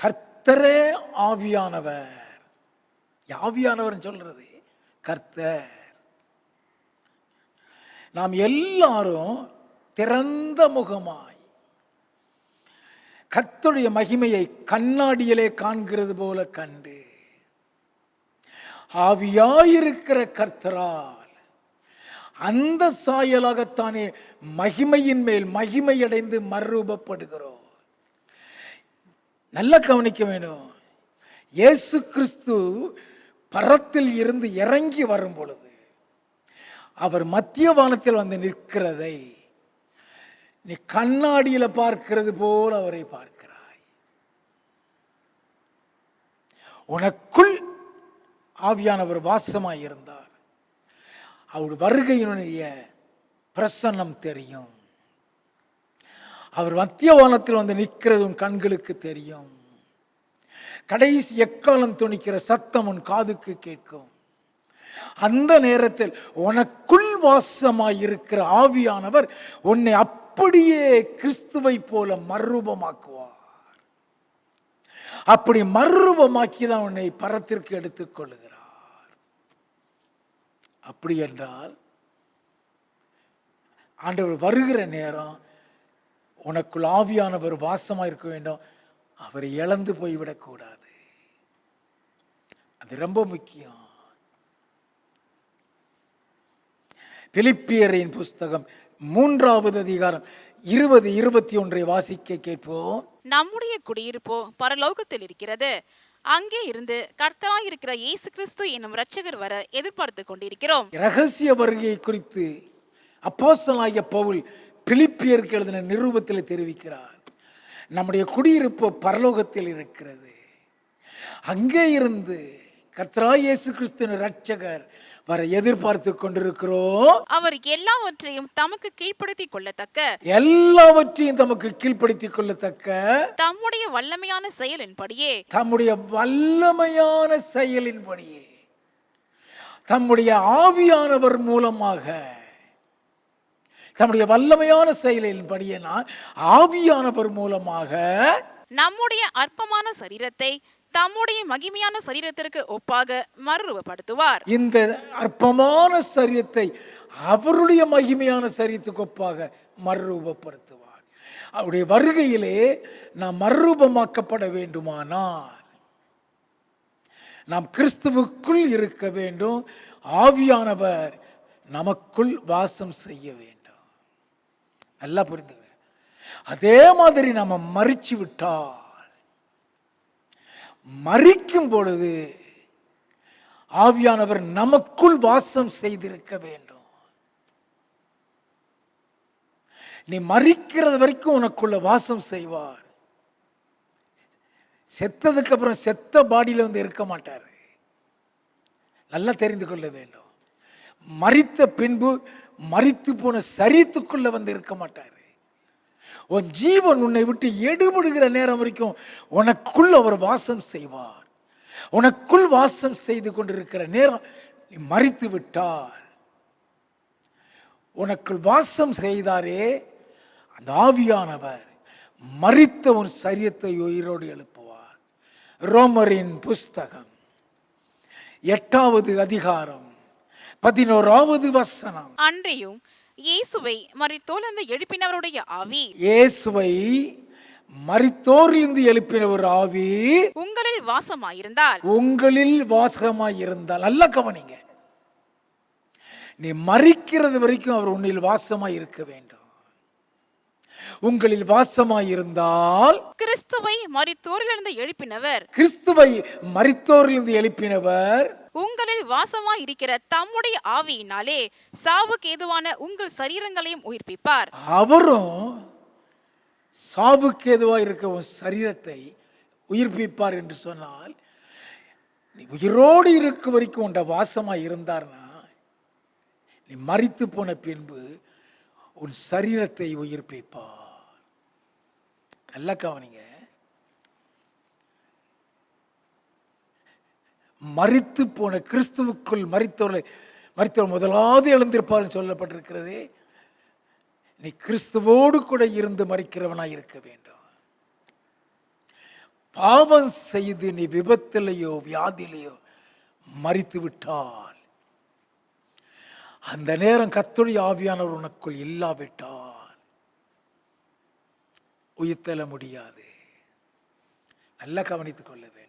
கர்த்தரே ஆவியானவர். ஆவியானவர் சொல்றது கர்த்தர். நாம் எல்லாரும் திறந்த முகமாய் கர்த்தருடைய மகிமையை கண்ணாடியிலே காண்கிறது போல கண்டு ஆவியாயிருக்கிற கர்த்தரால் அந்த சாயலாகத்தானே மகிமையின் மேல் மகிமை அடைந்து மறுரூபப்படுகிறோம். நல்லா கவனிக்க வேணும். இயேசு கிறிஸ்து பரத்தில் இருந்து இறங்கி வரும் பொழுது அவர் மத்திய வானத்தில் வந்து நிற்கிறதை நீ கண்ணாடியில பார்க்கிறது போல் அவரை பார்க்கிறாய். உனக்குள் ஆவியானவர் வாசமாய் இருந்தார். அவர் வருகையினுடைய பிரசன்னம் தெரியும். அவர் மத்திய வானத்தில் வந்து நிற்கிறது உன் கண்களுக்கு தெரியும். கடைசி எக்காலம் துணிக்கிற சத்தம் உன் காதுக்கு கேட்கும். அந்த நேரத்தில் உனக்குள் வாசமாய் இருக்கிற ஆவியானவர் உன்னை அப்படியே கிறிஸ்துவை போல மறுரூபமாக்குவார். அப்படி மறுரூபமாக்கி தான் உன்னை பரத்திற்கு எடுத்துக் கொள்ளுகிறார். அப்படி என்றால் ஆண்டவர் வருகிற நேரம் உனக்குள் ஆவியானவர் வாசமாக இருக்க வேண்டும். அவரை இழந்து போய்விடக்கூடாது. அது ரொம்ப முக்கியம். பிலிப்பியரின் புஸ்தகம் 3வது அதிகாரம் 20-21 வாசிக்க கேட்போம்.
நம்முடைய குடியிருப்போ பரலோகத்தில் இருக்கிறது. அங்கே இருந்து கர்த்தராய் இருக்கிற இயேசு கிறிஸ்து என்னும் இரட்சகர் வர எதிர்பார்த்து கொண்டிருக்கிறோம்.
ரகசிய வருகை குறித்து அப்போஸ்தலனாகிய பவுல் பிலிப்பியருக்கு எழுதின நிருபத்தில் தெரிவிக்கிறார். நம்முடைய குடியிருப்பு பரலோகத்தில் இருக்கிறது. அங்கே இருந்து கர்த்தராய் இயேசு கிறிஸ்து இரட்சகர் வர எதிர்பார்த்து கொண்டிருக்கிறோம்.
அவர் எல்லாவற்றையும் தமக்கு கீழ்ப்படுத்திக் கொள்ளத்தக்க தம்முடைய வல்லமையான செயலின்படியே தம்முடைய ஆவியானவர் மூலமாக தம்முடைய வல்லமையான செயலின்படியே ஆவியானவர் மூலமாக நம்முடைய அற்பமான சரீரத்தை தம்முடைய மகிமையான சரீரத்திற்கு ஒப்பாக மறுரூபப்படுத்துவார்.
இந்த அற்பமான சரீரத்தை அவருடைய மகிமையான சரீரத்துக்கு ஒப்பாக மறுரூபப்படுத்துவார். அவருடைய வருகையிலே நாம் மறுரூபமாக்கப்பட வேண்டுமானால் நாம் கிறிஸ்துவுக்குள் இருக்க வேண்டும். ஆவியானவர் நமக்குள் வாசம் செய்ய வேண்டும். நல்லா புரிந்துங்க. அதே மாதிரி நம்ம மரிச்சு விட்டால் மரிக்கும் பொழுது ஆவியானவர் நமக்குள் வாசம் செய்திருக்க வேண்டும். நீ மரிக்கிறது வரைக்கும் உனக்குள்ள வாசம் செய்வார். செத்ததுக்கு அப்புறம் செத்த பாடியில வந்து இருக்க மாட்டார். நல்லா தெரிந்து கொள்ள வேண்டும். மரித்த பின்பு மரித்து போன சரீரத்துக்குள்ள வந்து இருக்க மாட்டார். உன் ஜீவன் உன்னை விட்டு எடுபடுகிற நேரம் வரைக்கும் உனக்குள் அவர் வாசம் செய்வார். உனக்குள் வாசம் செய்து கொண்டிருக்கிற நேரம் நீ மரித்து விட்டார். உனக்குள் வாசம் செய்தாரே அந்த ஆவியானவர் மரித்த ஒரு சரீரத்தை உயிரோடு எழுப்புவார். ரோமரின் புஸ்தகம் 8வது அதிகாரம் 11வது வசனம்.
அன்றியும் இயேசுவை மரித்தோரிலிருந்து எழுப்பினவருடைய ஆவி,
இயேசுவை மரித்தோரிலிருந்து எழுப்பின ஒரு ஆவி
உங்களில் வாசமாயிருந்தால்,
உங்களில் வாசமாயிருந்தால். நல்ல கவனிங்க, நீ மரிக்கிறது வரைக்கும் அவர் உன்னில் வாசமாய் இருக்க வேண்டும். உங்களில் வாசமாயிருந்தால்,
கிறிஸ்துவை மரித்தோரிலிருந்து எழுப்பினவர்,
கிறிஸ்துவை மரித்தோரிலிருந்து எழுப்பினவர்
உங்களில் வாசமாய் இருக்கிற தம்முடைய ஆவியினாலே சாவுக்கு ஏதுவான உங்கள் சரீரங்களையும் உயிர்ப்பிப்பார்.
அவரும் சாவுக்கு ஏதுவாக இருக்க உன் சரீரத்தை உயிர்ப்பிப்பார் என்று சொன்னால், நீ உயிரோடு இருக்க வரைக்கும் உண்ட வாசமாய் இருந்தார்னா, நீ மரித்து போன பின்பு உன் சரீரத்தை உயிர்ப்பிப்பார். நல்லா கவனிங்க, மரித்து போன கிறிஸ்துவுக்குள் மரித்தவர் முதலாவது எழுந்திருப்பார் சொல்லப்பட்டிருக்கிறது. நீ கிறிஸ்துவோடு கூட இருந்து மரிக்கிறவனாய் இருக்க வேண்டும். பாவம் செய்து நீ விபத்திலேயோ வியாதியிலேயோ மரித்து விட்டால், அந்த நேரம் கர்த்தருடைய ஆவியானவர் உனக்குள் இல்லாவிட்டால் உயிர்த்தெழ முடியாது. நல்லா கவனித்துக் கொள்ள வேண்டும்.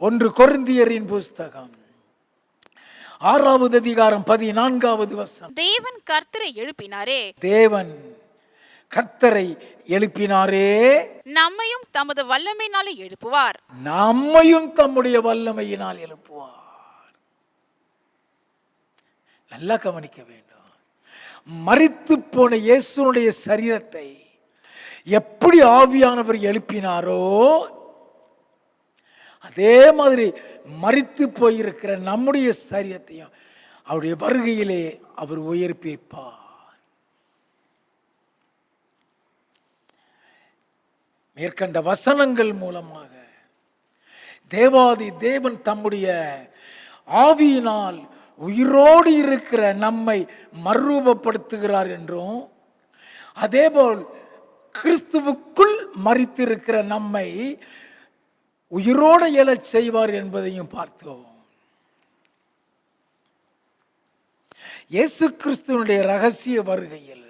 1 கொரிந்தியரின் புஸ்தகம் 6வது அதிகாரம் 14வது வசனம்.
தேவன் கர்த்தரை எழுப்பினாரே,
தேவன் கர்த்தரை எழுப்பினாரே,
நம்மையும் தமது வல்லமையினாலே எழுப்புவார்.
நம்மையும் தம்முடைய வல்லமையினால் எழுப்புவார். நல்லா கவனிக்க வேண்டும். மரித்து போன இயேசுனுடைய சரீரத்தை எப்படி ஆவியானவர் எழுப்பினாரோ, அதே மாதிரி மரித்து போயிருக்கிற நம்முடைய சரீரத்தையும் அவருடைய வருகையிலே அவர் உயிர்ப்பிப்பார். மேற்கண்ட வசனங்கள் மூலமாக தேவாதி தேவன் தம்முடைய ஆவியினால் உயிரோடு இருக்கிற நம்மை மறுரூபப்படுத்துகிறார் என்றும், அதேபோல் கிறிஸ்துவுக்குள் மரித்திருக்கிற நம்மை உயிரோடு எழச் செய்வார் என்பதையும் பார்த்தோம். இயேசு கிறிஸ்துவனுடைய ரகசிய வருகையில்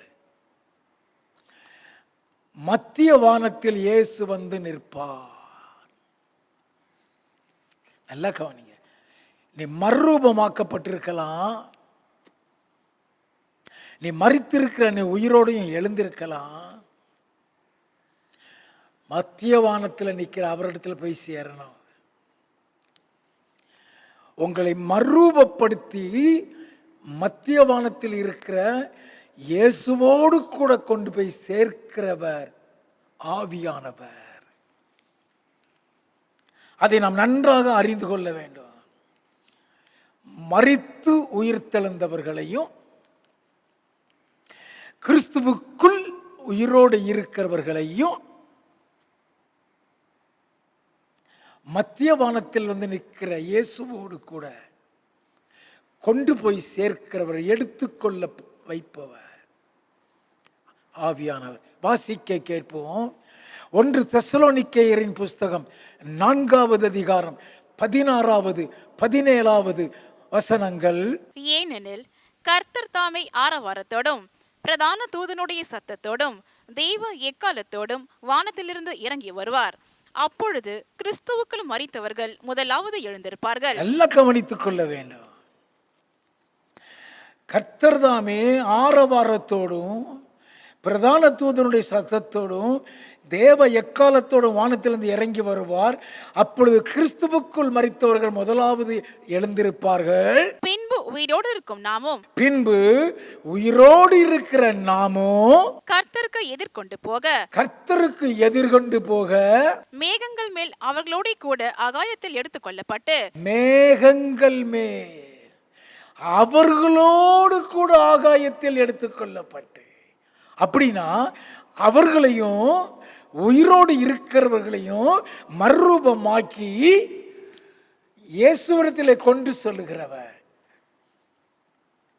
மத்திய வானத்தில் இயேசு வந்து நிற்பார். நல்லா கவனிங்க, நீ மறுரூபமாக்கப்பட்டிருக்கலாம், நீ மரித்திருக்கிற நீ உயிரோடையும் எழுந்திருக்கலாம். மத்திய வானத்தில் நிற்கிற அவரிடத்தில் போய் சேரணும். உங்களை மறுரூபப்படுத்தி மத்திய வானத்தில் இருக்கிற இயேசுவோடு கூட கொண்டு போய் சேர்க்கிறவர் ஆவியானவர். அதை நாம் நன்றாக அறிந்து கொள்ள வேண்டும். மரித்து உயிர்த்தெழுந்தவர்களையும் கிறிஸ்துவுக்குள் உயிரோடு இருக்கிறவர்களையும் மத்திய வானத்தில் வந்து நிற்கிற இயேசுவோடு கூட கொண்டு போய் சேர்க்கிறவர், எடுத்துக்கொள்ள வைப்பவர் ஆவியானவர். வாசிக்க கேட்போம். 1 தெசலோனிக்கேயரின் புஸ்தகம் 4வது அதிகாரம் 16வது 17வது வசனங்கள்.
ஏனெனில் கர்த்தர் தாமே ஆரவாரத்தோடும் பிரதான தூதனுடைய சத்தத்தோடும் தெய்வ எக்காலத்தோடும் வானத்திலிருந்து இறங்கி வருவார். அப்பொழுது கிறிஸ்துவுக்குள் மரித்தவர்கள் முதலாவது எழுந்திருப்பார்கள்.
எல்லாம் கவனித்துக் கொள்ள வேண்டும். கர்த்தர் தாமே ஆரவாரத்தோடும் பிரதான தூதனுடைய சத்தத்தோடும் தேவ எக்காலத்தோடு வானத்திலிருந்து இறங்கி வருவார். அப்பொழுது கிறிஸ்துவுக்குள் மரித்தவர்கள் முதலாவது எழுந்திருப்பார்கள்.
பின்பு உயிரோடு இருக்கும் நாமும்
பின்பு உயிரோடு இருக்கிற நாமும்
கர்த்தருக்கு
எதிர்கொண்டு போக
மேகங்கள் மேல் அவர்களோட கூட ஆகாயத்தில் எடுத்துக்கொள்ளப்பட்டு
மேகங்கள் மேல் அவர்களோடு கூட ஆகாயத்தில் எடுத்துக்கொள்ளப்பட்டு, அப்படின்னா அவர்களையும் உயிரோடு இருக்கிறவர்களையும் மறுரூபமாக்கி இயேசுவிடத்திலே கொண்டு சொல்லுகிறவர்.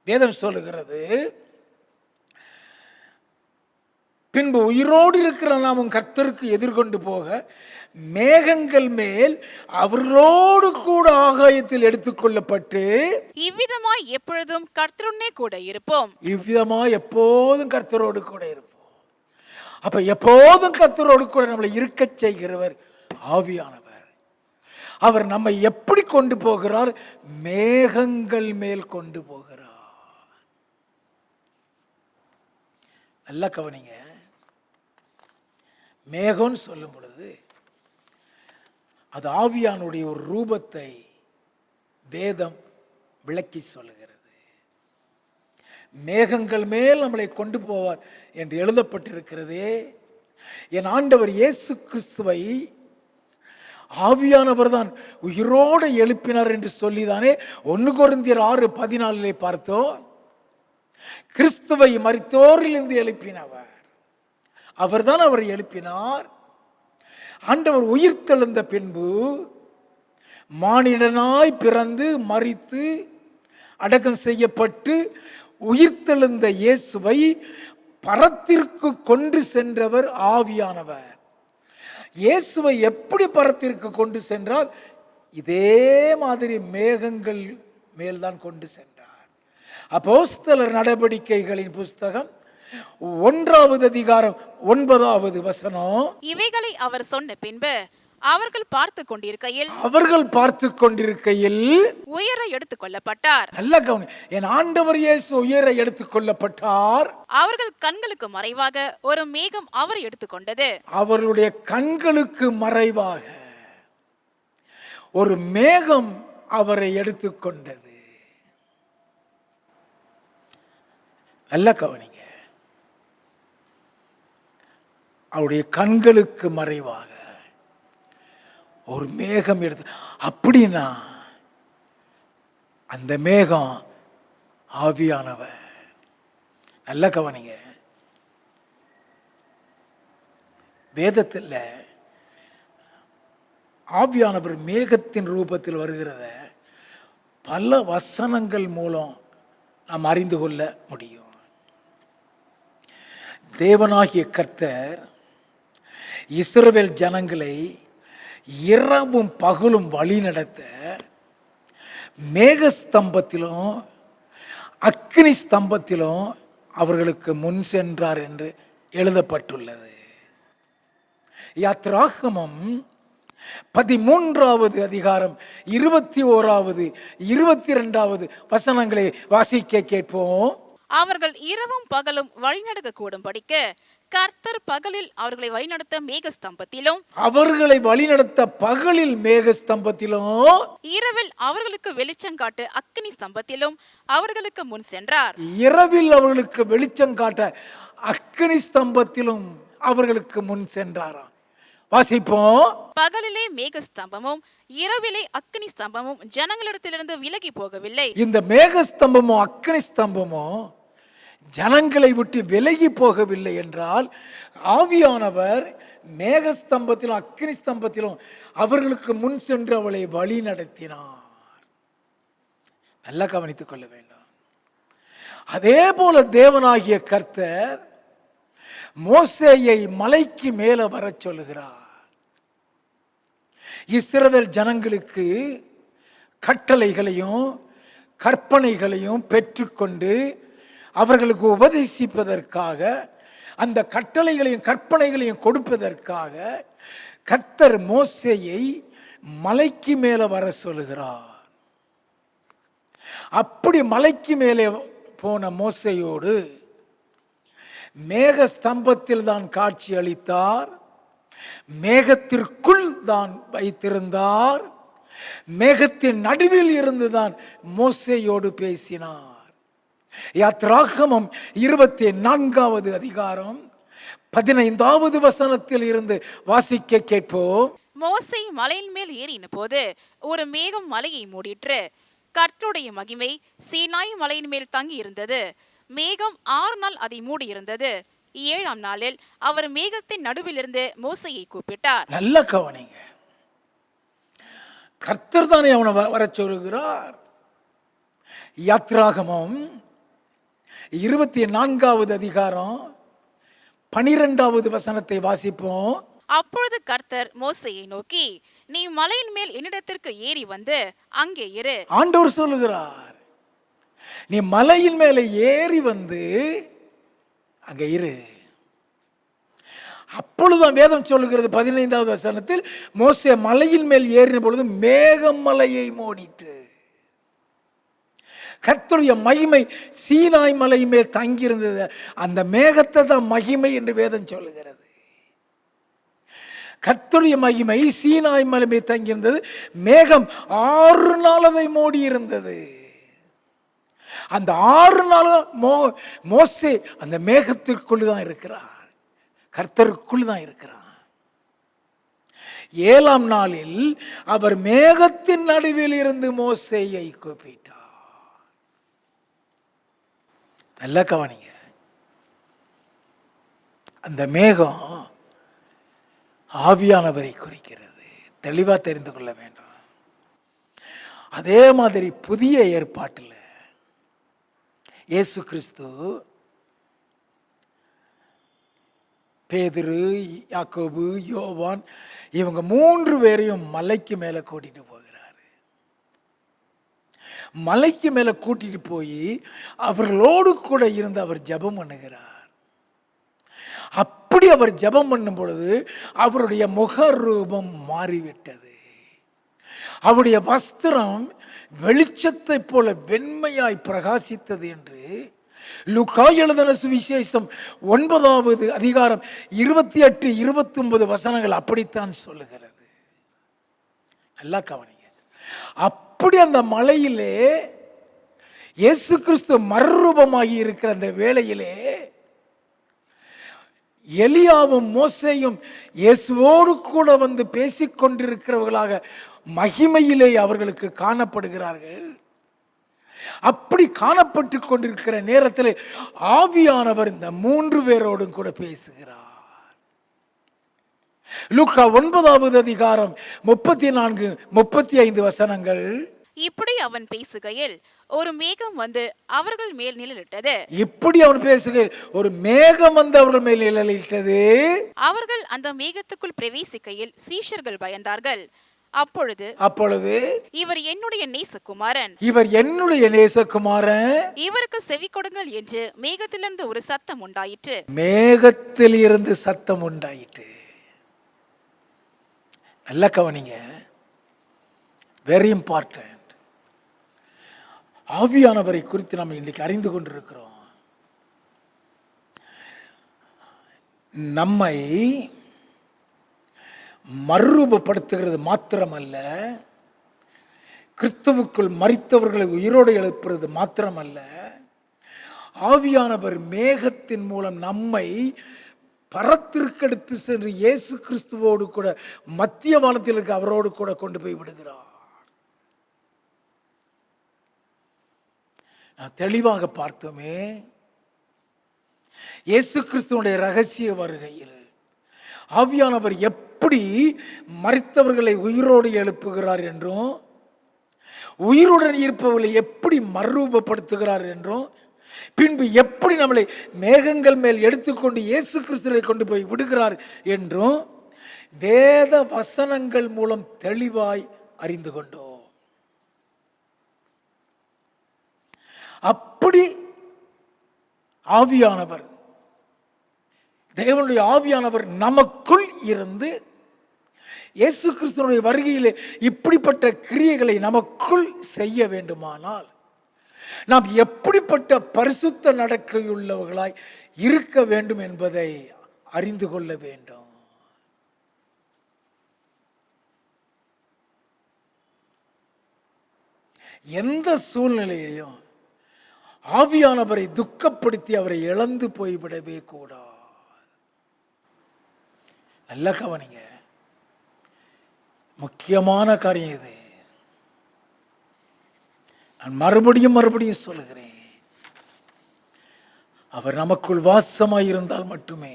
வேதம் சொல்லுகிறது, பின்பு உயிரோடு இருக்கிற நாமும் கர்த்தருக்கு எதிர்கொண்டு போக மேகங்கள் மேல் அவர்களோடு கூட ஆகாயத்தில் எடுத்துக்கொள்ளப்பட்டு
இவ்விதமாய் எப்பொழுதும் கர்த்தருடனே கூட இருப்போம்.
இவ்விதமாய் எப்போதும் கர்த்தரோடு கூட இருப்போம். அப்ப எப்போதும் கர்த்தரோடு கூட நம்மளை இருக்க செய்கிறவர் ஆவியானவர். அவர் நம்மை எப்படி கொண்டு போகிறார்? மேகங்கள் மேல் கொண்டு போகிறார். நல்லா கவனிங்க. மேகம்னு சொல்லும் பொழுது அது ஆவியானுடைய ஒரு ரூபத்தை வேதம் விளக்கி சொல்லுகிறது. மேகங்கள் மேல் நம்மளை கொண்டு போவார் என்று எழுதப்பட்டிருக்கிறதே. என் ஆண்டவர் இயேசு கிறிஸ்துவை ஆவியானவர் தான் உயிரோடு எழுப்பினார் என்று சொல்லிதானே 1 கொரிந்தியர் 6:14 பார்த்தோம். கிறிஸ்துவை மரித்தோரிலிருந்து எழுப்பினவர் அவர்தான். அவரை எழுப்பினார். ஆண்டவர் உயிர் தெழுந்த பின்பு மானிடனாய் பிறந்து மரித்து அடக்கம் செய்யப்பட்டு உயிர் தெழுந்த இயேசுவை பரத்திற்கு கொண்டு சென்றவர் ஆவியானவர். இயேசுவை எப்படி பரத்திற்கு கொண்டு சென்றார்? இதே மாதிரி மேகங்கள் மேல்தான் கொண்டு சென்றார். அப்போஸ்தலர் நடவடிக்கைகளின் புஸ்தகம் 1 அதிகாரம் 9
இவைகளை அவர் சொன்ன பின்பு அவர்கள் பார்த்து கொண்டிருக்கையில் உயர எடுத்துக் கொள்ளப்பட்டார்.
நல்ல கவனி. என் ஆண்டவர் இயேசு உயர எடுத்துக் கொள்ளப்பட்டார்.
அவர்கள் கண்களுக்கு மறைவாக ஒரு மேகம் அவரை எடுத்துக்கொண்டது.
அவர்களுடைய கண்களுக்கு மறைவாக ஒரு மேகம் அவரை எடுத்துக்கொண்டது. நல்ல கவனிங்க. அவருடைய கண்களுக்கு மறைவாக ஒரு மேகம் எடுத்து, அப்படின்னா அந்த மேகம் ஆவியானவர். நல்ல கவனிங்க. வேதத்தில் ஆவியானவர் மேகத்தின் ரூபத்தில் வருகிறத பல வசனங்கள் மூலம் நாம் அறிந்து கொள்ள முடியும். தேவனாகிய கர்த்தர் இஸ்ரவேல் ஜனங்களை இரவும் பகலும் வழி நடத்த மேகஸ்தம்பத்திலும் அக்னி ஸ்தம்பத்திலும் அவர்களுக்கு முன் சென்றார் என்று எழுதப்பட்டுள்ளது. யாத்ராகமம் 13 அதிகாரம் 21, 22 வசனங்களை வாசிக்க கேட்போம்.
அவர்கள் இரவும் பகலும் வழிநடக்க கூடும்படிக்கு கர்த்தர் பகலில் அவர்களை வழிநடத்த மேகஸ்தம்பத்திலும் இரவில் அவர்களுக்கு வெளிச்சம் காட்ட அக்கினி ஸ்தம்பத்திலும் அவர்களுக்கு முன் சென்றார்.
இரவில் அவர்களுக்கு வெளிச்சம் காட்ட அக்கினி ஸ்தம்பத்திலும் அவர்களுக்கு முன் சென்றாராம். வாசிப்போம்.
பகலிலே மேகஸ்தம்பமும் இரவிலே அக்கினி ஸ்தம்பமும் ஜனங்களிடத்திலிருந்து விலகி போகவில்லை.
இந்த மேகஸ்தம்பமும் அக்கினி ஸ்தம்பமும் ஜனங்களை விட்டு விலகி போகவில்லை என்றால் ஆவியானவர் மேகஸ்தம்பத்திலும் அக்கினி ஸ்தம்பத்திலும் அவர்களுக்கு முன் சென்று அவளை வழி நடத்தினார். நல்லா கவனித்துக் கொள்ள வேண்டும். அதே போல தேவனாகிய கர்த்தர் மோசேயை மலைக்கு மேல வர சொல்லுகிறார். இஸ்ரவேல் ஜனங்களுக்கு கட்டளைகளையும் கற்பனைகளையும் பெற்றுக்கொண்டு அவர்களுக்கு உபதேசிப்பதற்காக, அந்த கட்டளைகளையும் கற்பனைகளையும் கொடுப்பதற்காக கர்த்தர் மோசேயை மலைக்கு மேல வர சொல்லுகிறார். அப்படி மலைக்கு மேலே போன மோசேயோடு மேக ஸ்தம்பத்தில் தான் காட்சி அளித்தார். மேகத்திற்குள் தான் வைத்திருந்தார். மேகத்தின் நடுவில் இருந்துதான் மோசேயோடு பேசினார். யாத்ராகமம் 24வது அதிகாரம் 15வது வசனத்தில் இருந்து வாசிக்க கேட்போம்.
மோசே மலையின் மேல் ஏறின போது ஒரு மேகம் மலையை மூடிற்று. கர்த்தருடைய மகிமை சீனாய் மலையின் மேல் தங்கி இருந்தது. மேகம் 6 நாள் அதை மூடி இருந்தது. 7ஆம் நாளில் அவர் மேகத்தின் நடுவிலிருந்து மோசையை கூப்பிட்டார்.
நல்ல கவனிங்க. கர்த்தர் தானே அவனை வர சொல்லுகிறார். யாத்ராகமம் 24வது அதிகாரம் 12வது வசனத்தை வாசிப்போம்.
அப்பொழுது கர்த்தர் மோசையை நோக்கி, நீ மலையின் மேல் என்னிடத்திற்கு ஏறி வந்து அங்கே இரு.
ஆண்டவர் சொல்லுகிறார், நீ மலையின் மேலே ஏறி வந்து அங்க இரு. அப்பொழுதுதான் வேதம் சொல்லுகிறது 15வது வசனத்தில், மோசே மலையின் மேல் ஏறின பொழுது மேகம் மலையை மூடிட்டு. கர்த்தருடைய மகிமை சீனாய் மலை மேல் தங்கியிருந்தது. அந்த மேகத்தை தான் மகிமை என்று வேதம் சொல்லுகிறது. கர்த்தருடைய மகிமை சீனாய் மலை மேல் தங்கியிருந்தது. மேகம் 6 நாள் அதை மூடி இருந்தது. அந்த 6 நாள் மோசே அந்த மேகத்திற்குள் தான் இருக்கிறார், கர்த்தருக்குள் தான் இருக்கிறார். 7ஆம் நாளில் அவர் மேகத்தின் நடுவில் இருந்து மோசேயை கூப்பிட்டார். நல்ல கவனிங்க. அந்த மேகம் ஆவியானவரை குறிக்கிறது. தெளிவா தெரிந்து கொள்ள வேண்டும். அதே மாதிரி புதிய ஏற்பாட்டில் இயேசு கிறிஸ்து பேதுரு, யாக்கோபு, யோவான் இவங்க 3 பேரையும் மலைக்கு மேலே கூட்டிட்டு போகிறாரு. மலைக்கு மேலே கூட்டிட்டு போய் அவர்களோடு கூட இருந்து அவர் ஜெபம் பண்ணுகிறார். அப்படி அவர் ஜெபம் பண்ணும் பொழுது அவருடைய முகரூபம் மாறிவிட்டது. அவருடைய வஸ்திரம் வெளிச்சத்தை போல வெண்மையாய் பிரகாசித்தது என்று லூக்கா எழுதின சுவிசேஷம் 9வது அதிகாரம் 28, 29 வசனங்கள் அப்படித்தான் சொல்லுகிறது. நல்லா கவனிங்க. அப்படி அந்த மலையிலே இயேசு கிறிஸ்து மறுரூபமாகி இருக்கிற அந்த வேளையிலே எலியாவும் மோசேயும் இயேசுவோடு கூட வந்து பேசிக்கொண்டிருக்கிறவர்களாக மகிமையிலே அவர்களுக்கு காணப்படுகிறார்கள். அப்படி காணப்பட்டு கொண்டிருக்கிற நேரத்தில் ஆவியானவர் இந்த 3 பேரோடும் கூட பேசுகிறார். லூக்கா 9வது அதிகாரம் 34, 35 வசனங்கள்.
இப்படி அவன் பேசுகையில் ஒரு மேகம் வந்து அவர்கள் மேல் நிழலிட்டது.
இப்படி அவன் பேசுகையில் ஒரு மேகம் வந்து அவர்கள் மேல் நிழலிட்டது.
அவர்கள் அந்த மேகத்துக்குள் பிரவேசிக்கையில் சீஷர்கள் பயந்தார்கள். அப்பொழுது இவர் என்னுடைய நேசகுமாரன்,
இவர் என்னுடைய நேசகுமாரன்,
இவருக்கு செவி கொடுங்கள் என்று மேகத்திலிருந்து ஒரு சத்தம் உண்டாயிற்று.
மேகத்தில் இருந்து சத்தம் உண்டாயிற்று. நல்ல கவனிங்க. Very important. ஆவியானவரை குறித்து நாம் இன்னைக்கு அறிந்து கொண்டிருக்கிறோம். நம்மை மறுரூபப்படுத்துகிறது மாத்திரமல்ல, கிறிஸ்துவுக்குள் மரித்தவர்களை உயிரோடு எழுப்புறது மாத்திரமல்ல, ஆவியானவர் மேகத்தின் மூலம் நம்மை பரத்திற்கெடுத்து சென்று இயேசு கிறிஸ்துவோடு கூட மத்திய வானத்தில் இருக்க அவரோடு கூட கொண்டு போய் விடுகிறார். நான் தெளிவாக பார்த்தோமே, இயேசு கிறிஸ்துவுடைய ரகசிய வருகையில் ஆவியானவர் எப்படி மரித்தவர்களை உயிரோடு எழுப்புகிறார் என்றும், உயிருடன் இருப்பவர்களை எப்படி மறுரூபப்படுத்துகிறார் என்றும், பின்பு எப்படி நம்மளை மேகங்கள் மேல் எடுத்துக்கொண்டு இயேசு கிறிஸ்துவை கொண்டு போய் விடுகிறார் என்றும் வேத வசனங்கள் மூலம் தெளிவாய் அறிந்து கொண்டோம். அப்படி ஆவியானவர், தேவனுடைய ஆவியானவர் நமக்குள் இருந்து இயேசு கிறிஸ்துவினுடைய வருகையிலே இப்படிப்பட்ட கிரியைகளை நமக்குள் செய்ய வேண்டுமானால் நாம் எப்படிப்பட்ட பரிசுத்த நடக்கையுள்ளவர்களாய் இருக்க வேண்டும் என்பதை அறிந்து கொள்ள வேண்டும். எந்த சூழ்நிலையிலையும் ஆவியானவரை துக்கப்படுத்தி அவரை இழந்து போய்விடவே கூடாது. நல்ல கவனிங்க, முக்கியமான காரியம் இது. நான் மறுபடியும் சொல்லுகிறேன், அவர் நமக்குள் வாசமாயிருந்தால் மட்டுமே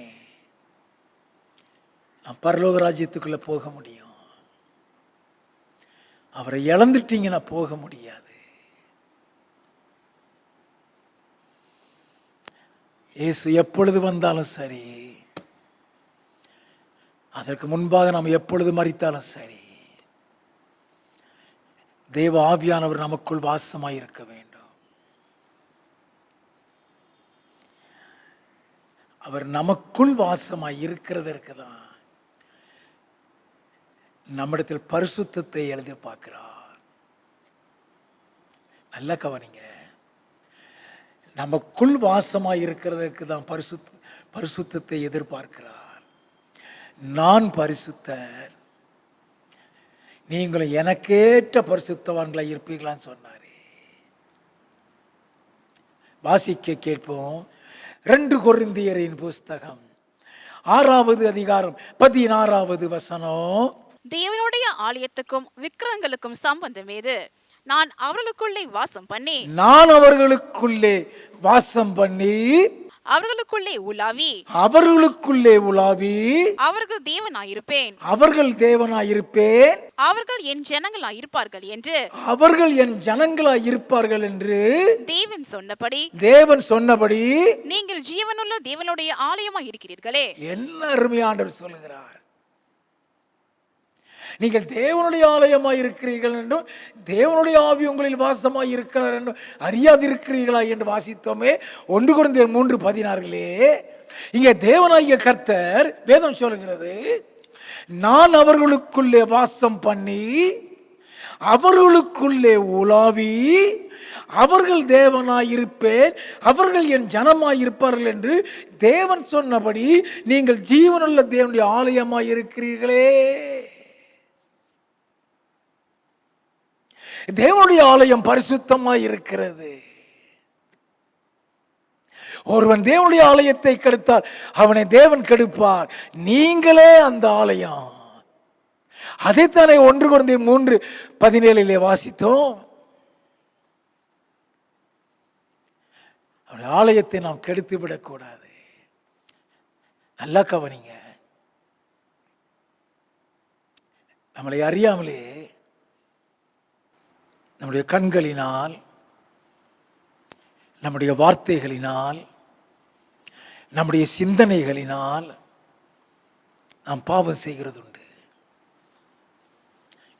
நாம் பரலோக ராஜ்யத்துக்குள்ள போக முடியும். அவரை இழந்துட்டீங்கன்னா போக முடியாது. இயேசு எப்பொழுது வந்தாலும் சரி, அதற்கு முன்பாக நாம் எப்பொழுது மரித்தாலும் சரி, தேவ ஆவியானவர் நமக்குள் வாசமாய் இருக்க வேண்டும். அவர் நமக்குள் வாசமாய் இருக்கிறதற்கு தான் நம்மிடத்தில் பரிசுத்தத்தை எழுதி பார்க்கிறார். நல்ல கவனிங்க, நமக்குள் வாசமாய் இருக்கிறதற்கு தான் பரிசுத்தத்தை எதிர்பார்க்கிறார். நான் பரிசுத்தர், நீங்களும் எனக்கேற்ற பரிசுத்தவான்களை இருப்பீர்களான்னு சொன்னாரே. வாசிக்க கேட்போம். 2 கொரிந்தியரின் புஸ்தகம் 6வது அதிகாரம் 16வது வசனம்.
தேவனுடைய ஆலயத்துக்கும் விக்கிரகங்களுக்கும் சம்பந்தம் ஏது? நான் அவர்களுக்குள்ளே வாசம் பண்ணி அவர்களுக்குள்ளே உலாவி அவர்கள் தேவனாயிருப்பேன் அவர்கள் என் ஜனங்களாயிருப்பார்கள் என்று தேவன் சொன்னபடி நீங்கள் ஜீவனுள்ள தேவனுடைய ஆலயமாய் இருக்கிறீர்களே.
என்ன அருமையானவர் சொல்லுகிறார். நீங்கள் தேவனுடைய ஆலயமாய் இருக்கிறீர்கள் என்றும் தேவனுடைய ஆவி உங்களில் வாசமாய் இருக்கிறார் என்றும் அறியாதிருக்கிறீர்களா என்று வாசித்தோமே 1 கொரிந்தியர் 3:16. இங்கே தேவனாகிய கர்த்தர் வேதம் சொல்லுகிறது, நான் அவர்களுக்குள்ளே வாசம் பண்ணி அவர்களுக்குள்ளே உலாவி அவர்கள் தேவனாயிருப்பேன் அவர்கள் என் ஜனமாயிருப்பார்கள் என்று தேவன் சொன்னபடி நீங்கள் ஜீவனுள்ள தேவனுடைய ஆலயமாய் இருக்கிறீர்களே. தேவனுடைய ஆலயம் பரிசுத்தமாய் இருக்கிறது. ஒருவன் தேவனுடைய ஆலயத்தை கெடுத்தால் அவனை தேவன் கெடுப்பார். நீங்களே அந்த ஆலயம். அதைத்தானே 1 கொரிந்தியர் 3:17 வாசித்தோம். அவருடைய ஆலயத்தை நாம் கெடுத்து விடக்கூடாது. நல்லா கவனிங்க, நம்மளை அறியாமலே நம்முடைய கண்களினால், நம்முடைய வார்த்தைகளினால், நம்முடைய சிந்தனைகளினால் நாம் பாவம் செய்கிறது உண்டு.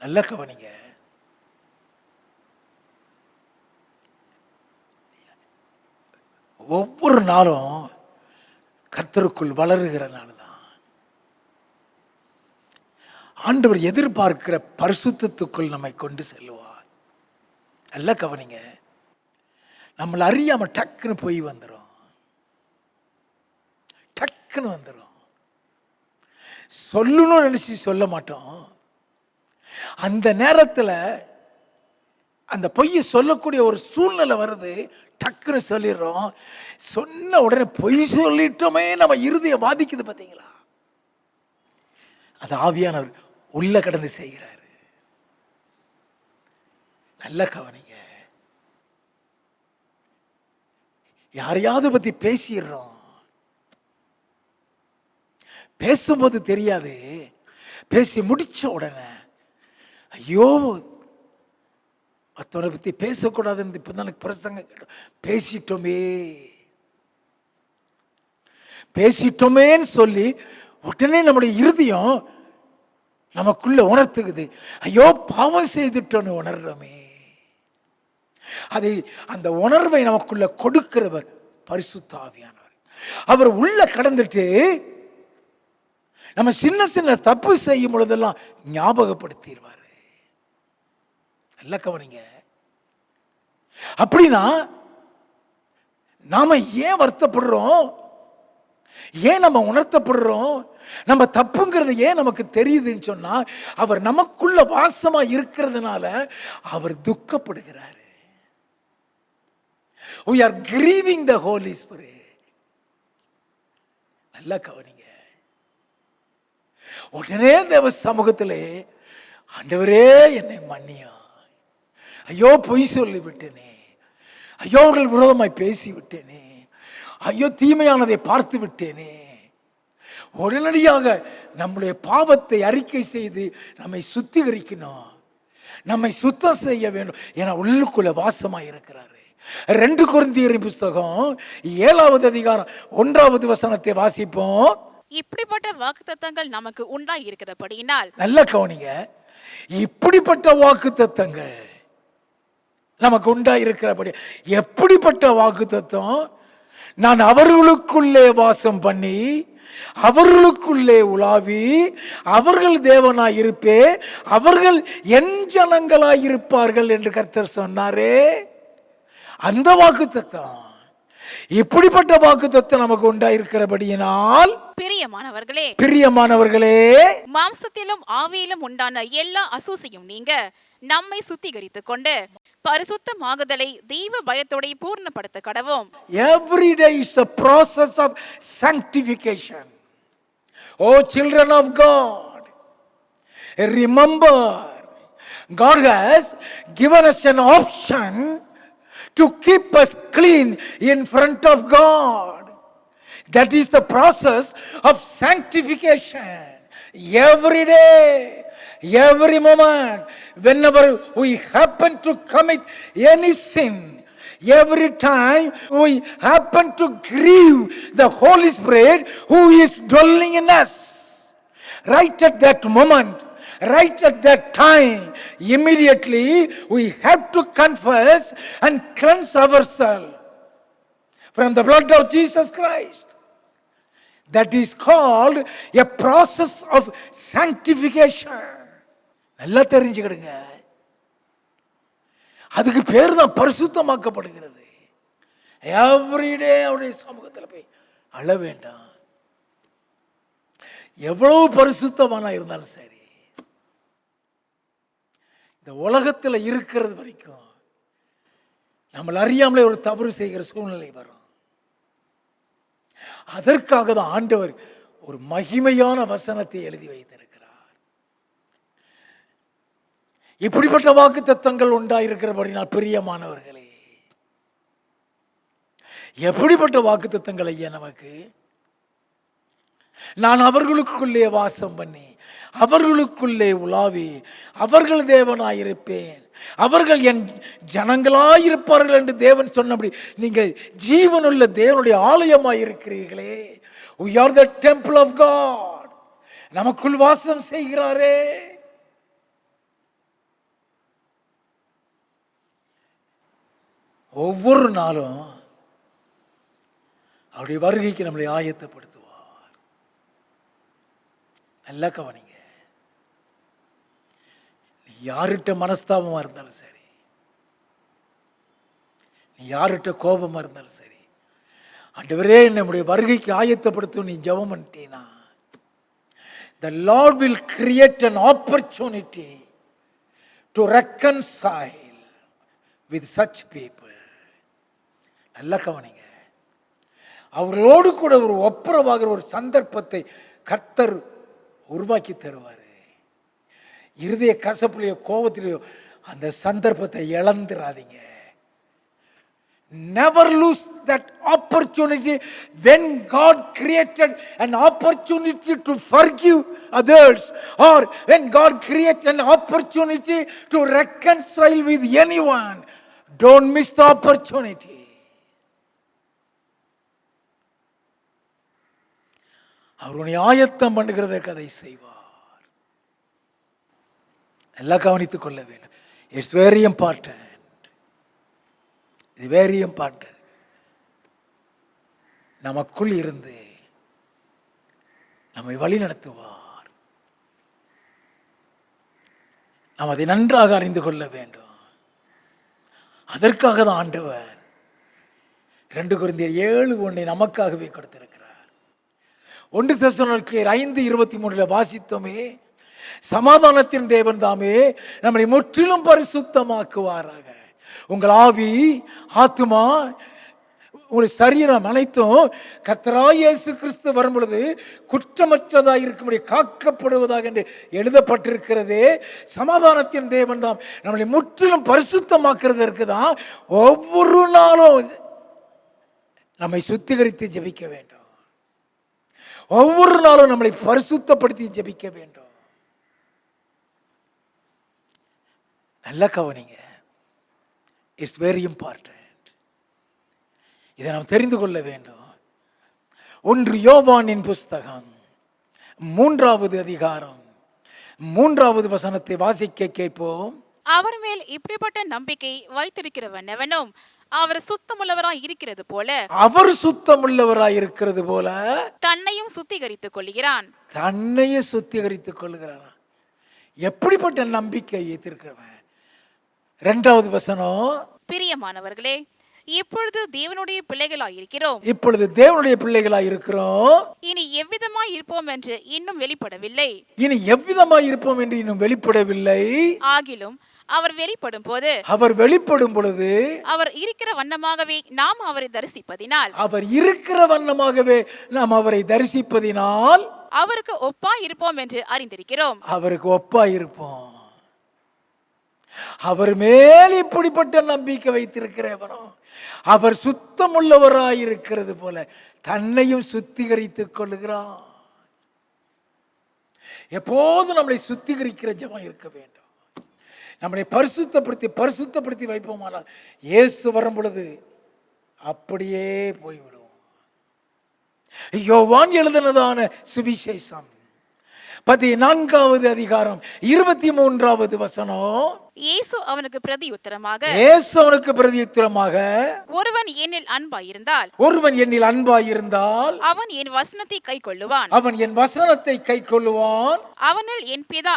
நல்ல கவனிங்க, ஒவ்வொரு நாளும் கர்த்தருக்குள் வளருகிற நாள் தான் ஆண்டவர் எதிர்பார்க்கிற பரிசுத்தத்துக்குள் நம்மை கொண்டு செல்லுவார். நல்ல கவனிங்க, நம்மளை அறியாம டக்குன்னு போய் வந்துடும். சொல்லணும்னு நினைச்சு சொல்ல மாட்டோம். அந்த நேரத்தில் அந்த பொய்யை சொல்லக்கூடிய ஒரு சூழ்நிலை வருது, டக்குன்னு சொல்லிடுறோம். சொன்ன உடனே பொய் சொல்லிட்டோமே நம்ம இருதய பாதிக்குது. பார்த்தீங்களா? அது ஆவியானவர் உள்ள கடந்து செய்கிறார். நல்ல கவனிங்க, யாரையாவது பத்தி பேசிடுறோம். பேசும்போது தெரியாது, பேசி முடிச்ச உடனே ஐயோ மற்றவனை பத்தி பேசக்கூடாதுன்னு இப்பதான் எனக்கு பிரசங்கம் கேட்டோம். பேசிட்டோமேன்னு சொல்லி உடனே நம்முடைய இருதயம் நமக்குள்ள உணர்த்துக்குது, ஐயோ பாவம் செய்துட்டோன்னு உணர்றோமே. அதை அந்த உணர்வை நமக்குள்ள கொடுக்கிறவர் பரிசுத்த ஆவியானவர். அவர் உள்ள கடந்துட்டு நம்ம சின்ன சின்ன தப்பு செய்யும் பொழுதெல்லாம் ஞாபகப்படுத்திடுவார். நல்ல கவனிங்க, அப்படின்னா நாம ஏன் வருத்தப்படுறோம்? ஏன் நம்ம உணர்த்தப்படுறோம்? நம்ம தப்புங்கிறது ஏன் நமக்கு தெரியுதுன்னு சொன்னா, அவர் நமக்குள்ள வாசமா இருக்கிறதுனால அவர் துக்கப்படுகிறாரு. We are grieving the Holy Spirit. நல்லா கவனிங்க. உடனே தேவ சமூகத்திலே, ஆண்டவரே என்னை மன்னியா, ஐயோ பொய் சொல்லி விட்டேனே, ஐயோ அவர்கள் விரோதமாய் பேசி விட்டேனே, ஐயோ தீமையானதை பார்த்து விட்டேனே. உடனடியாக நம்முடைய பாவத்தை அறிக்கை செய்து நம்மை சுத்திகரிக்கணும், நம்மை சுத்தம் செய்ய வேண்டும். ஏன்னா உள்ளுக்குள்ள வாசமாய் இருக்கிறாரு. 2 கொரிந்தியரின் புஸ்தகம் 7வது அதிகாரம் 1வது வசனத்தை வாசிப்போம்.
இப்படிப்பட்ட வாக்குத்தத்தங்கள் நமக்கு உண்டாய் இருக்கிறபடியினால்,
நல்ல கவனிங்க, இப்படிப்பட்ட வாக்குத்தத்தங்கள் நமக்கு உண்டாயிருக்கிறபடி. எப்படிப்பட்ட வாக்குத்தத்தம்? நான் அவர்களுக்குள்ளே வாசம் பண்ணி அவர்களுக்குள்ளே உலாவி அவர்கள் தேவனாய் இருப்பே, அவர்கள் என் ஜனங்களாய் இருப்பார்கள் என்று கர்த்தர் சொன்னாரே. அந்த வாக்குத்தத்தம், இப்படிப்பட்ட வாக்குத்தத்தம் நமக்கு உண்டாயிருக்கிறபடியினால் பிரியமானவர்களே,
மாம்சத்திலும் ஆவியிலும் உண்டான எல்லா அசூசியும் நீங்க நம்மை சுத்திகரித்துக் கொண்டு பரிசுத்தமாகுதலை தெய்வ பயத்தோட பூர்ணப்படுத்த கடவோம்.
Every day is a process of sanctification. Oh children of God, remember, God has given us an option to keep us clean in front of God. That is the process of sanctification. Every day, every moment, whenever we happen to commit any sin, every time we happen to grieve the Holy Spirit who is dwelling in us, right at that moment, right at that time, immediately we have to confess and cleanse ourselves from the blood of Jesus Christ. That is called a process of sanctification. நல்லா தெரிஞ்சுக்கிடுங்க, அதுக்கு பேர் தான் பரிசுத்தமாக்கப்படுகிறது. Everyday அவருடைய சமூகத்தில் போய் அழ வேண்டாம். எவ்வளவு பரிசுத்தமானா இருந்தாலும் சரி, இந்த உலகத்தில் இருக்கிறது வரைக்கும் நம்மள அறியாமலே ஒரு தவறு செய்கிற சூழ்நிலை வரும். அதற்காக தான் ஆண்டவர் ஒரு மகிமையான வசனத்தை எழுதி வைத்திருக்கிறார். இப்படிப்பட்ட வாக்குத்தத்தங்கள் உண்டாயிருக்கிறபடினால் பிரியமானவர்களே, எப்படிப்பட்ட வாக்குத்தத்தங்கள் ஐயா நமக்கு? நான் அவர்களுக்குள்ளே வாசம் பண்ணி அவர்களுக்குள்ளே உலாவி அவர்கள் தேவனாயிருப்பேன், அவர்கள் என் ஜனங்களாயிருப்பார்கள் என்று தேவன் சொன்னபடி நீங்கள் ஜீவனுள்ள தேவனுடைய ஆலயமாயிருக்கிறீர்களே. We are the temple of God. நமக்குள் வாசம் செய்கிறாரே. ஒவ்வொரு நாளும் அவருடைய வருகைக்கு நம்மளை ஆயத்தப்படுத்துவார். நல்லா கவனிங்க, யார்கிட்ட மனஸ்தாபமா இருந்தாலும் சரி, நீ யார்கிட்ட கோபமா இருந்தாலும் சரி, ஆண்டவரே நம்முடைய வருகைக்கு ஆயத்தப்படுத்தும் நீ ஜெபம் பண்ணிட்டீனா, the Lord will create an opportunity to reconcile with such people. நல்லா கவனிங்க, அவர்களோடு கூட ஒரு ஒப்புரவாகிற ஒரு சந்தர்ப்பத்தை கர்த்தர் உருவாக்கி தருவார். இருதய கசப்புலையோ கோபத்திலேயோ அந்த சந்தர்ப்பத்தை இழந்துடாதீங்க. Never lose that opportunity when God created an opportunity to forgive others, or when God created an opportunity to reconcile with anyone. Don't miss the opportunity. அவருடைய ஆயத்தம் பண்ணுகிறதற்கு அதை செய்வார். எல்லாம் கவனித்துக் கொள்ள வேண்டும். It's very important. இது வெரி இம்பார்ட்டன்ட். நமக்குள் இருந்து நம்மை வழி நடத்துவார். நாம் அதை நன்றாக அறிந்து கொள்ள வேண்டும். அதற்காக தான் ஆண்டவர் 2 கொரிந்தியர் 7:1 நமக்காகவே கொடுத்திருக்கிறார். 1 தெசலோனிக்கேயர் 5:23 வாசித்தோமே, சமாதானத்தின் தேவன் தாமே நம்மை முற்றிலும் பரிசுத்தமாக்குவாராக. உங்கள் ஆவி, ஆத்துமா, உங்கள் சரீரம் அனைத்தும் கர்த்தராகிய இயேசு கிறிஸ்து வரும் பொழுது குற்றமற்றதாக இருக்கும்படி காக்கப்படுவதாக என்று எழுதப்பட்டிருக்கிறதே. சமாதானத்தின் தேவன் தாம் நம்மளை முற்றிலும் பரிசுத்தமாக்குறதற்கு தான் ஒவ்வொரு நாளும் நம்மை சுத்திகரித்து ஜெபிக்க வேண்டும். ஒவ்வொரு நாளும் நம்மளை பரிசுத்தப்படுத்தி ஜெபிக்க வேண்டும். நல்ல கவனிங்க, இட்ஸ் வெரி இம்பார்ட்டன்ட். இதை நாம் தெரிந்து கொள்ள வேண்டும். 1 யோவானின் புஸ்தகம் 3வது அதிகாரம் 3வது வசனத்தை வாசிக்க கேட்போம்.
அவர் மேல் இப்படிப்பட்ட நம்பிக்கை வைத்திருக்கிறவன் எவனும் அவர் சுத்தமுள்ளவராய் இருக்கிறது போல,
அவர் சுத்தமுள்ளவராய் இருக்கிறது போல
தன்னையும் சுத்திகரித்துக் கொள்கிறான்.
தன்னையும் சுத்திகரித்துக் கொள்கிறான். எப்படிப்பட்ட நம்பிக்கை வைத்திருக்கிறவன்? 2வது வசனம்,
பிரியமானவர்களே, இப்பொழுது தேவனுடைய பிள்ளைகளாய் இருக்கிறோம்.
இப்பொழுது தேவனுடைய பிள்ளைகளாய் இருக்கிறோம்.
இனி எவ்விதமாய் இருப்போம் என்று இன்னும் வெளிப்படவில்லை.
இனி எவ்விதமாய் இருப்போம் என்று இன்னும் வெளிப்படவில்லை.
ஆகிலும் அவர் வெளிப்படும் போது,
அவர் வெளிப்படும் பொழுது
அவர் இருக்கிற வண்ணமாகவே நாம் அவரை தரிசிப்பதினால்,
அவர் இருக்கிற வண்ணமாகவே நாம் அவரை தரிசிப்பதினால்
அவருக்கு ஒப்பாய் இருப்போம் என்று அறிந்திருக்கிறோம்.
அவருக்கு ஒப்பாய் இருப்போம். அவர் மேல் இப்படிப்பட்ட நம்பிக்கை வைத்திருக்கிறவனோ அவர் சுத்தமுள்ளவராய் இருக்கிறது போல தன்னையும் சுத்திகரித்துக் கொள்ளுகிறான். எப்போதும் நம்மளை சுத்திகரிக்கிற ஜெபம் இருக்க வேண்டும். நம்மளை பரிசுத்தப்படுத்தி வைப்போமானால் இயேசு வரும் பொழுது அப்படியே போய்விடுவோம். யோவான் எழுதினதான சுவிசேஷம் 14வது அதிகாரம் 23வது வசனம்,
இயேசு அவனுக்கு பிரதியுத்தரமாக, ஒருவன் என்னில் அன்பாயிருந்தால் அவன் என் வசனத்தை கைக்கொள்ளுவான். அவனில் என் பிதா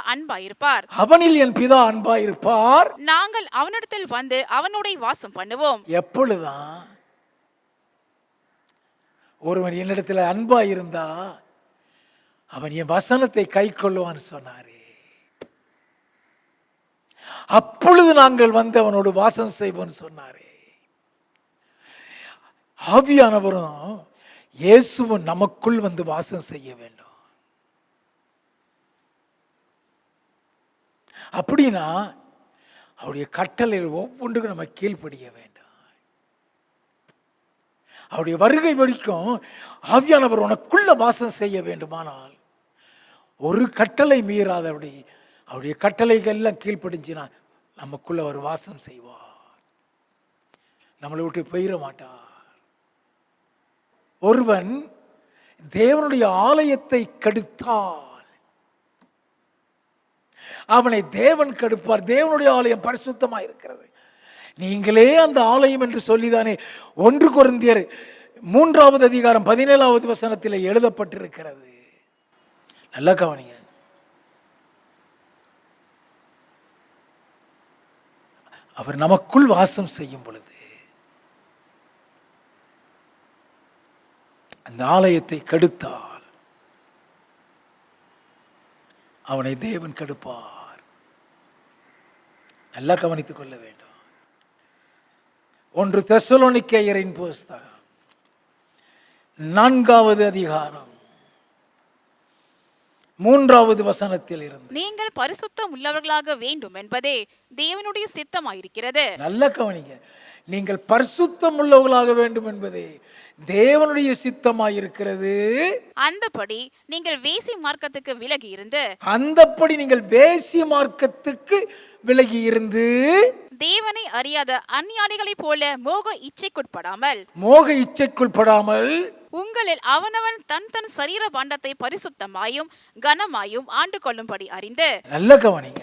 அன்பாயிருப்பார். நாங்கள் அவனிடத்தில் வந்து அவனோட வாசம் பண்ணுவோம்.
எப்பொழுதுதான் ஒருவன் என்னிடத்தில் அன்பாயிருந்தா அவன் என் வசனத்தை கை கொள்ளுவான்னு சொன்னாரே, அப்பொழுது நாங்கள் வந்து அவனோடு வாசம் செய்வோம் சொன்னாரே. ஆவியானவரும் இயேசுவும் நமக்குள் வந்து வாசம் செய்ய வேண்டும். அப்படின்னா அவருடைய கட்டளையில் ஒவ்வொன்றுக்கும் நம்ம கீழ்ப்படிய வேண்டும். அவருடைய வருகை வரைக்கும் ஆவியானவர் உனக்குள்ள வாசம் செய்ய வேண்டுமானால் ஒரு கட்டளை மீறாதபடி அவருடைய கட்டளைகள் எல்லாம் கீழ்ப்படிஞ்சினா நமக்குள்ள அவர் வாசம் செய்வார். நம்மளை விட்டு போயிட மாட்டார். ஒருவன் தேவனுடைய ஆலயத்தை கெடுத்தால் அவனை தேவன் கெடுப்பார். தேவனுடைய ஆலயம் பரிசுத்தமா இருக்கிறது. நீங்களே அந்த ஆலயம் என்று சொல்லிதானே 1 கொரிந்தியர் 3வது அதிகாரம் 17வது வசனத்தில் எழுதப்பட்டிருக்கிறது. நல்ல கவனிங்க. அவர் நமக்குள் வாசம் செய்யும் பொழுது அந்த ஆலயத்தை கெடுத்தால் அவனை தேவன் கெடுப்பார். நல்லா கவனித்துக் கொள்ள வேண்டும். 1 தெசலோனிக்கேயரின் புஸ்தகம் 4வது அதிகாரம் 3வது வசனத்தில் இருந்து,
நீங்கள் பரிசுத்தம் உள்ளவர்களாக வேண்டும் என்பதே தேவனுடைய சித்தமாயிருக்கிறது.
நல்ல கவனிங்க. நீங்கள் பரிசுத்தம் உள்ளவர்களாக வேண்டும் என்பதே தேவனுடைய சித்தமாயிருக்கிறது.
அந்தபடி நீங்கள் வேசி மார்க்கத்துக்கு விலகி இருந்து தேவனை அறியாத அந்நியானிகளைப் போல மோக இச்சைக்குட்படாமல் உங்களில் அவனவன் தன் தன் சரீர பாண்டத்தை பரிசுத்தமாயும் கனமாயும் ஆண்டு கொள்ளும்படி அறிந்து.
நல்ல கவனிங்க.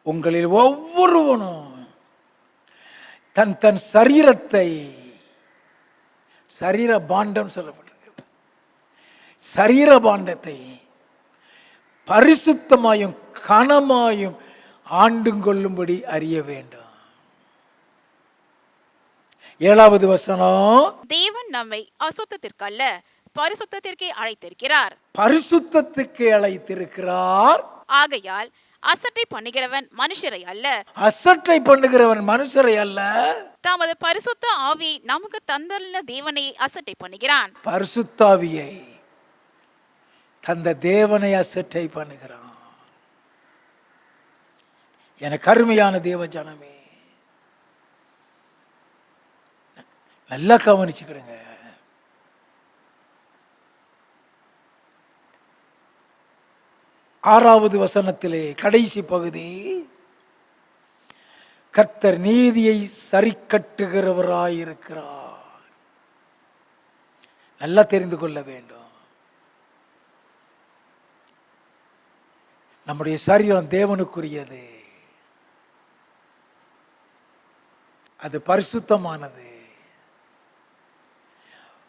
உங்களில் ஒவ்வொருவனும் தன் தன் சரீரத்தை, சரீர பாண்டம் சொல்லப்பட்டிருக்கிறது, சரீர பாண்டத்தை பரிசுத்தமாயும் கனமாயும் ஆண்டு கொள்ளும்படி அறிய வேண்டும். 7வது வசனம்,
தேவன் நம்மை அசுத்தத்திற்கல்ல பரிசுத்தத்திற்கே அழைத்திருக்கிறார்.
பரிசுத்தத்துக்கு அழைத்திருக்கிறார்.
ஆகையால் அசட்டை பண்ணுகிறவன் மனுஷரை அல்ல,
அசட்டை பண்ணுகிறவன் மனுஷரை அல்ல,
தமது பரிசுத்த ஆவியை நமக்கு தந்துள்ள தேவனை அசட்டை பண்ணுகிறான்.
பரிசுத்தாவியை தந்த தேவனை அசட்டை பண்ணுகிறான். எனக்கு அருமையான தேவ ஜனமே, நல்லா கவனிச்சுக்கிடுங்க. ஆறாவது வசனத்திலே கடைசி பகுதி, கர்த்தர் நீதியை சரி கட்டுகிறவராயிருக்கிறார். நல்லா தெரிந்து கொள்ள வேண்டும். நம்முடைய சரீரம் தேவனுக்குரியது, அது பரிசுத்தமானது.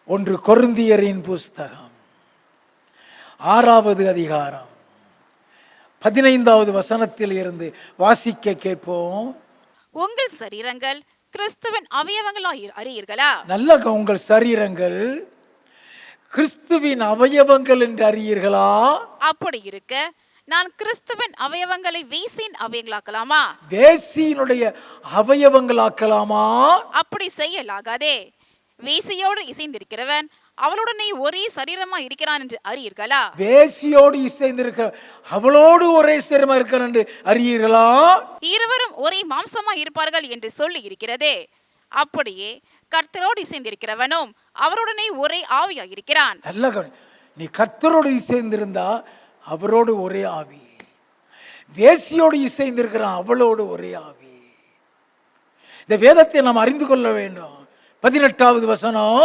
1 கொரிந்தியரின் புஸ்தகம் 6வது அதிகாரம் 15வது வசனத்தில் இருந்து வாசிக்க கேட்போம்.
உங்கள் சரீரங்கள் கிறிஸ்துவின் அவயவங்களாய் அறியீர்களா?
நல்ல உங்கள் சரீரங்கள் கிறிஸ்துவின் அவயவங்கள் என்று அறியீர்களா?
அப்படி இருக்க நான் கிறிஸ்துவின் அவயவங்களை வேசியின் அவயங்களாக்கலாமா?
வேசியினுடைய அவயவங்களாக்கலாமா?
அப்படி செய்யலாகாதே. வேசியோடு இசைந்திருக்கிறவன் அவளுடனே ஒரே சரீரமா இருக்கிறான் என்று அறியீர்களா?
வேசியோடு இசைந்திருக்கிற அவளோடு ஒரே சரீரமா இருக்கிறான் என்று அறியீர்களா?
இருவரும் ஒரே மாம்சமா இருப்பார்கள் என்று சொல்லி இருக்கிறதே. அப்படியே கர்த்தரோடு இசைந்திருக்கிறவனும் அவருடனே ஒரே ஆவியா இருக்கிறான்.
நல்ல நீ கர்த்தரோடு இசைந்திருந்தா அவரோடு ஒரே ஆவி, வேசியோடு இசைந்திருக்கிறான் அவளோடு ஒரே ஆவி. இந்த வேதத்தை நாம் அறிந்து கொள்ள வேண்டும். 18வது வசனம்,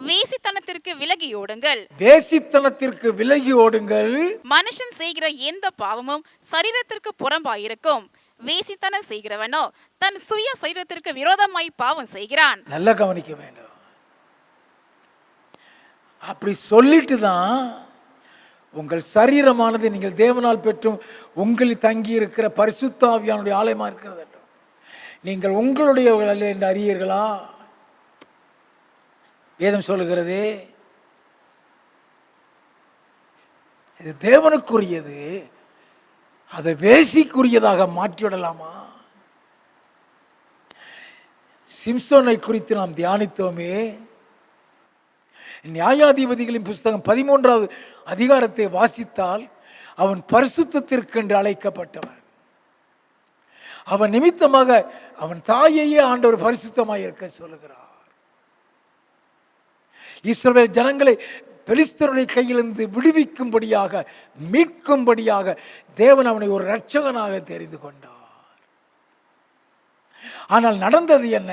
வேசித்தனத்திற்கு விலகி ஓடுங்கள்.
வேசித்தனத்திற்கு விலகி ஓடுங்கள்.
மனுஷன் செய்கிற எந்த பாவமும் சரீரத்திற்கு புறம்பாயிருக்கும். வேசித்தனம் செய்கிறவனோ தன் சுய சரீரத்திற்கு விரோதமாய் பாவம் செய்கிறான்.
நல்லா கவனிக்க வேண்டும். அப்படி சொல்லிட்டு தான் உங்கள் சரீரமானது நீங்கள் தேவனால் பெற்றும் உங்களில் தங்கி இருக்கிற பரிசுத்த ஆவியானுடைய ஆலயமா இருக்கிறது என்றும் நீங்கள் உங்களுடையவர்கள் அல்ல என்று அறியீர்களா? வேதம் சொல்லுகிறது இது தேவனுக்குரியது, அதை வேசிக்குரியதாக மாற்றிவிடலாமா? சிம்சோனை குறித்து நாம் தியானித்தோமே. நியாயாதிபதிகளின் புஸ்தகம் 13வது அதிகாரத்தை வாசித்தால் அவன் பரிசுத்தத்திற்கென்று அழைக்கப்பட்டவன். அவன் நிமித்தமாக அவன் தாயையே ஆண்டவர் பரிசுத்தமாக இருக்க சொல்லுகிறார். இஸ்ரவேல் ஜனங்களை பெலிஸ்தருடைய கையிலிருந்து விடுவிக்கும்படியாக மீட்கும்படியாக தேவன் அவனை ஒரு இரட்சகனாக தெரிந்து கொண்டார். ஆனால் நடந்தது என்ன?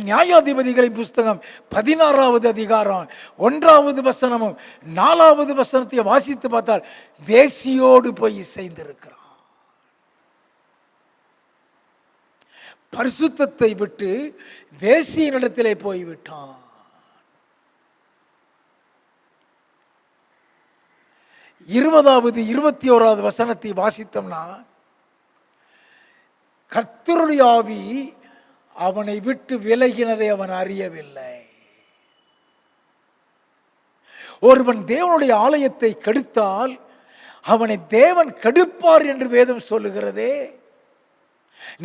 நியாயாதிபதிகளின் புஸ்தகம் 16வது அதிகாரம் 1வது வசனமும் 4வது வசனத்தை வாசித்து பார்த்தால் வேசியோடு போய் இசைந்திருக்கிறான். பரிசுத்தத்தை விட்டு வேசியினிடத்திலே போய்விட்டான். இருபதாவது 21வது வசனத்தை வாசித்தோம்னா கர்த்தருடைய ஆவி அவனை விட்டு விலகினதை அவன் அறியவில்லை. ஒருவன் தேவனுடைய ஆலயத்தை கெடுத்தால் அவனை தேவன் கெடுப்பார் என்று வேதம் சொல்லுகிறதே.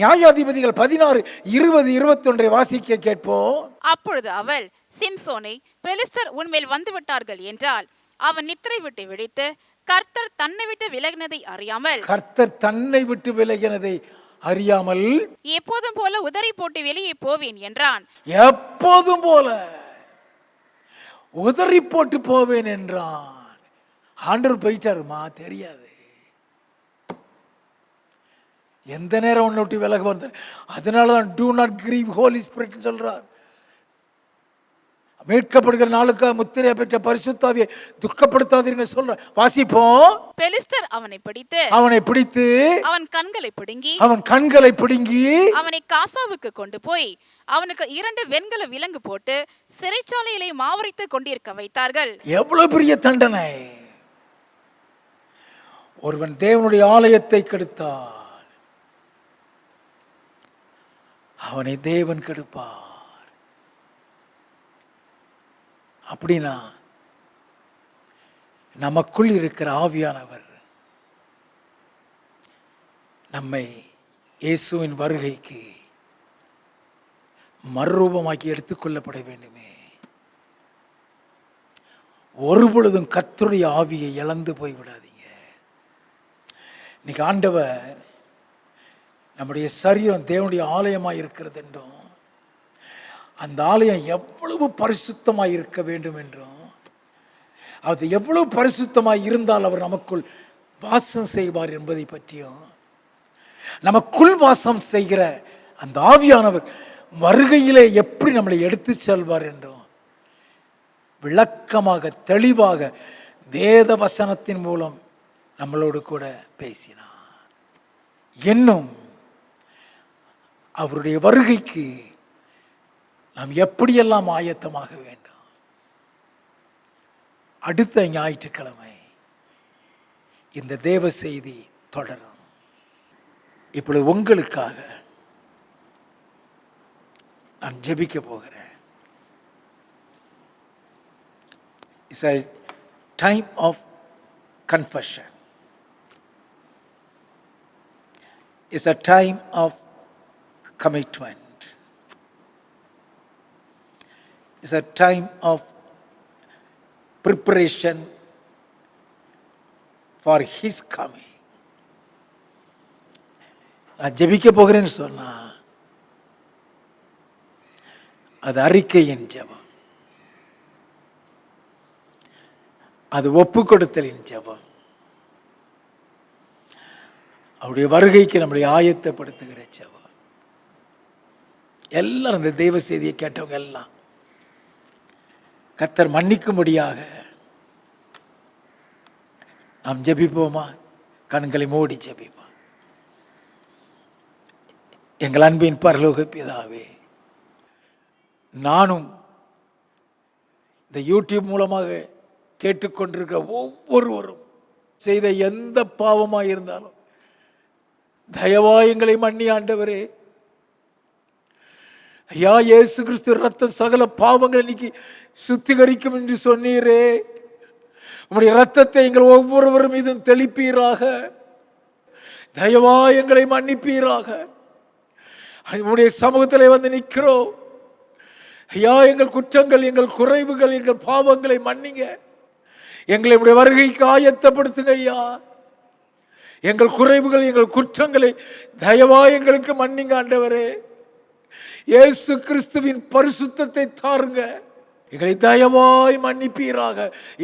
நியாயாதிபதிகள் 16, 20, 21 வாசிக்க கேட்போம்.
அப்பொழுது அவள், சிம்சோனை, பெலிஸ்தர் உன்மேல் வந்து விட்டார்கள் என்றால் அவன் நித்திரை விட்டு விழித்து கர்த்தர் தன்னை விட்டு விலகினதை அறியாமல்,
கர்த்தர் தன்னை விட்டு விலகினதை அறியாமல்
எப்போதும் போல உதறி போட்டு வெளியே போவேன் என்றான்.
எப்போதும் போல உதறி போட்டு போவேன் என்றான். ஆண்டவர் போயிட்டாருமா தெரியாது. எந்த நேரம் ஒன்று விட்டு விலக வந்த, அதனாலதான் do not grieve holy spirit சொல்றார். மீட்கப்படுகிற நாளுக்காக முத்திரையை பெற்ற பரிசுத்தாவியை துக்கப்படுத்தாதீர்கள் சொல்ற. வாசிப்போம்.
பெலிஸ்தர் அவனை பிடித்து அவன் கண்களை பிடுங்கி அவனை காசாவுக்கு கொண்டு போய் அவனுக்கு 2 வெண்கல விலங்கு போட்டு சிறைச்சாலையிலே மாவரைத்து கொண்டிருக்க வைத்தார்கள்.
எவ்வளவு பெரிய தண்டனை! ஒருவன் தேவனுடைய ஆலயத்தை கெடுத்தார், அவனை தேவன் கெடுப்பார். அப்படின்னா நமக்குள் இருக்கிற ஆவியானவர் நம்மை இயேசுவின் வருகைக்கு மறுரூபமாக்கி எடுத்துக்கொள்ளப்பட வேண்டுமே. ஒருபொழுதும் கர்த்தருடைய ஆவியை இழந்து போய்விடாதீங்க. இன்னைக்கு ஆண்டவர் நம்முடைய சரீரம் தேவனுடைய ஆலயமாக இருக்கிறது என்றும், அந்த ஆலயம் எவ்வளவு பரிசுத்தமாக இருக்க வேண்டும் என்றும், அது எவ்வளவு பரிசுத்தமாக இருந்தால் அவர் நமக்குள் வாசம் செய்வார் என்பதை பற்றியும், நமக்குள் வாசம் செய்கிற அந்த ஆவியானவர் வருகையிலே எப்படி நம்மளை எடுத்து செல்வார் என்றும் விளக்கமாக தெளிவாக வேத வசனத்தின் மூலம் நம்மளோடு கூட பேசினார். இன்னும் அவருடைய வருகைக்கு நாம் எப்படியெல்லாம் ஆயத்தமாக வேண்டும். அடுத்த ஞாயிற்றுக்கிழமை இந்த தேவ செய்தி தொடரும். இப்பொழுது உங்களுக்காக நான் ஜெபிக்க போகிறேன். It's a time of confession. It's a time of commitment. It's a time of preparation for His coming. நான் ஜெபிக்க போகிறேன்னு சொன்னா அது அறிக்கையின் ஜெபம், அது ஒப்பு கொடுத்தலின் ஜெபம், அவருடைய வருகைக்கு நம்மளை ஆயத்தப்படுத்துகிற ஜெபம். எல்லாரும் இந்த தெய்வ செய்தியை கேட்டவங்க எல்லாம் கர்த்தர் மன்னிக்கும்படியாக நாம் ஜெபிப்போமா? கண்களை மூடி ஜெபிப்போம். எங்கள் அன்பின் பரலோக பிதாவே, நானும் இந்த யூடியூப் மூலமாக கேட்டுக்கொண்டிருக்கிற ஒவ்வொருவரும் செய்த எந்த பாவமாக இருந்தாலும் தயவாய் எங்களை மன்னி ஆண்டவரே. ஐயா, இயேசு கிறிஸ்து ரத்தம் சகல பாவங்களை இன்னைக்கு சுத்திகரிக்கும் என்று சொன்னீரே. உம்முடைய ரத்தத்தை எங்கள் ஒவ்வொருவர் மீதும் தெளிப்பீராக. தயவாய் எங்களை மன்னிப்பீராக. உம்முடைய சமூகத்தில் வந்து நிற்கிறோம். ஐயா, எங்கள் குற்றங்கள், எங்கள் குறைவுகள், எங்கள் பாவங்களை மன்னிங்க. எங்களை உடைய வருகைக்கு ஆயத்தப்படுத்துங்க ஐயா. எங்கள் குறைவுகள், எங்கள் குற்றங்களை தயவாய் எங்களுக்கு மன்னிங்க ஆண்டவரே. இயேசு கிறிஸ்துவின் பரிசுத்தத்தை தாருங்க. எங்களை தயவாய் மன்னிப்பீராக.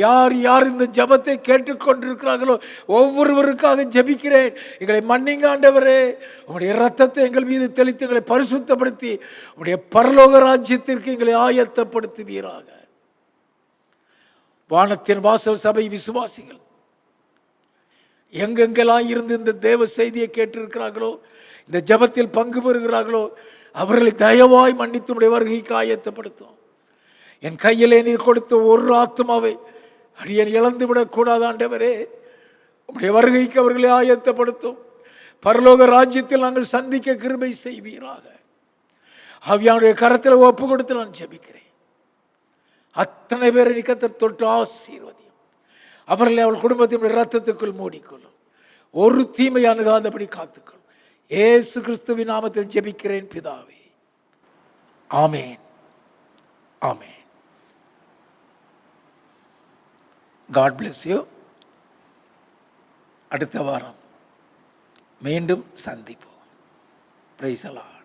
யார் யார் இந்த ஜெபத்தை கேட்டுக்கொண்டிருக்கிறார்களோ ஒவ்வொருவருக்காக ஜெபிக்கிறேன். எங்களை மன்னிங்க ஆண்டவரே. உம்முடைய இரத்தத்தை எங்கள் மீது தெளித்து எங்களை பரிசுத்தப்படுத்தி உம்முடைய பரலோக ராஜ்யத்திற்கு எங்களை ஆயத்தப்படுத்துவீராக. வானத்தின் வாசல் சபை விசுவாசிகள் எங்கெங்கெல்லாம் இருந்து இந்த தேவ செய்தியை கேட்டிருக்கிறார்களோ, இந்த ஜெபத்தில் பங்கு பெறுகிறார்களோ, அவர்களை தயவாய் மன்னித்து உம்முடைய வருகைக்கு ஆயத்தப்படுத்தும். என் கையிலே நீர் கொடுத்த ஒரு ஆத்மாவை அடியேன் இழந்து விடக்கூடாது ஆண்டவரே. உம்முடைய வருகைக்கு அவர்களை ஆயத்தப்படுத்தும். பரலோக ராஜ்யத்தில் நாங்கள் சந்திக்க கிருபை செய்வீராக. ஆவியானுடைய கரத்தில் ஒப்பு கொடுத்து நான் ஜெபிக்கிறேன். அத்தனை பேரை நீ கர்த்தர் தொட்டு ஆசீர்வதியும். அவர்களை அவள் குடும்பத்தினுடைய இரத்தத்துக்குள் மூடிக்கொள்ளும். ஒரு தீமை அணுகாதபடி காத்துக்கொள்ளும். இயேசு கிறிஸ்துவின் நாமத்தில் ஜெபிக்கிறேன் பிதாவே. ஆமேன், ஆமேன். God bless you. அடுத்த வாரம் மீண்டும் சந்திப்போம். Praise the Lord.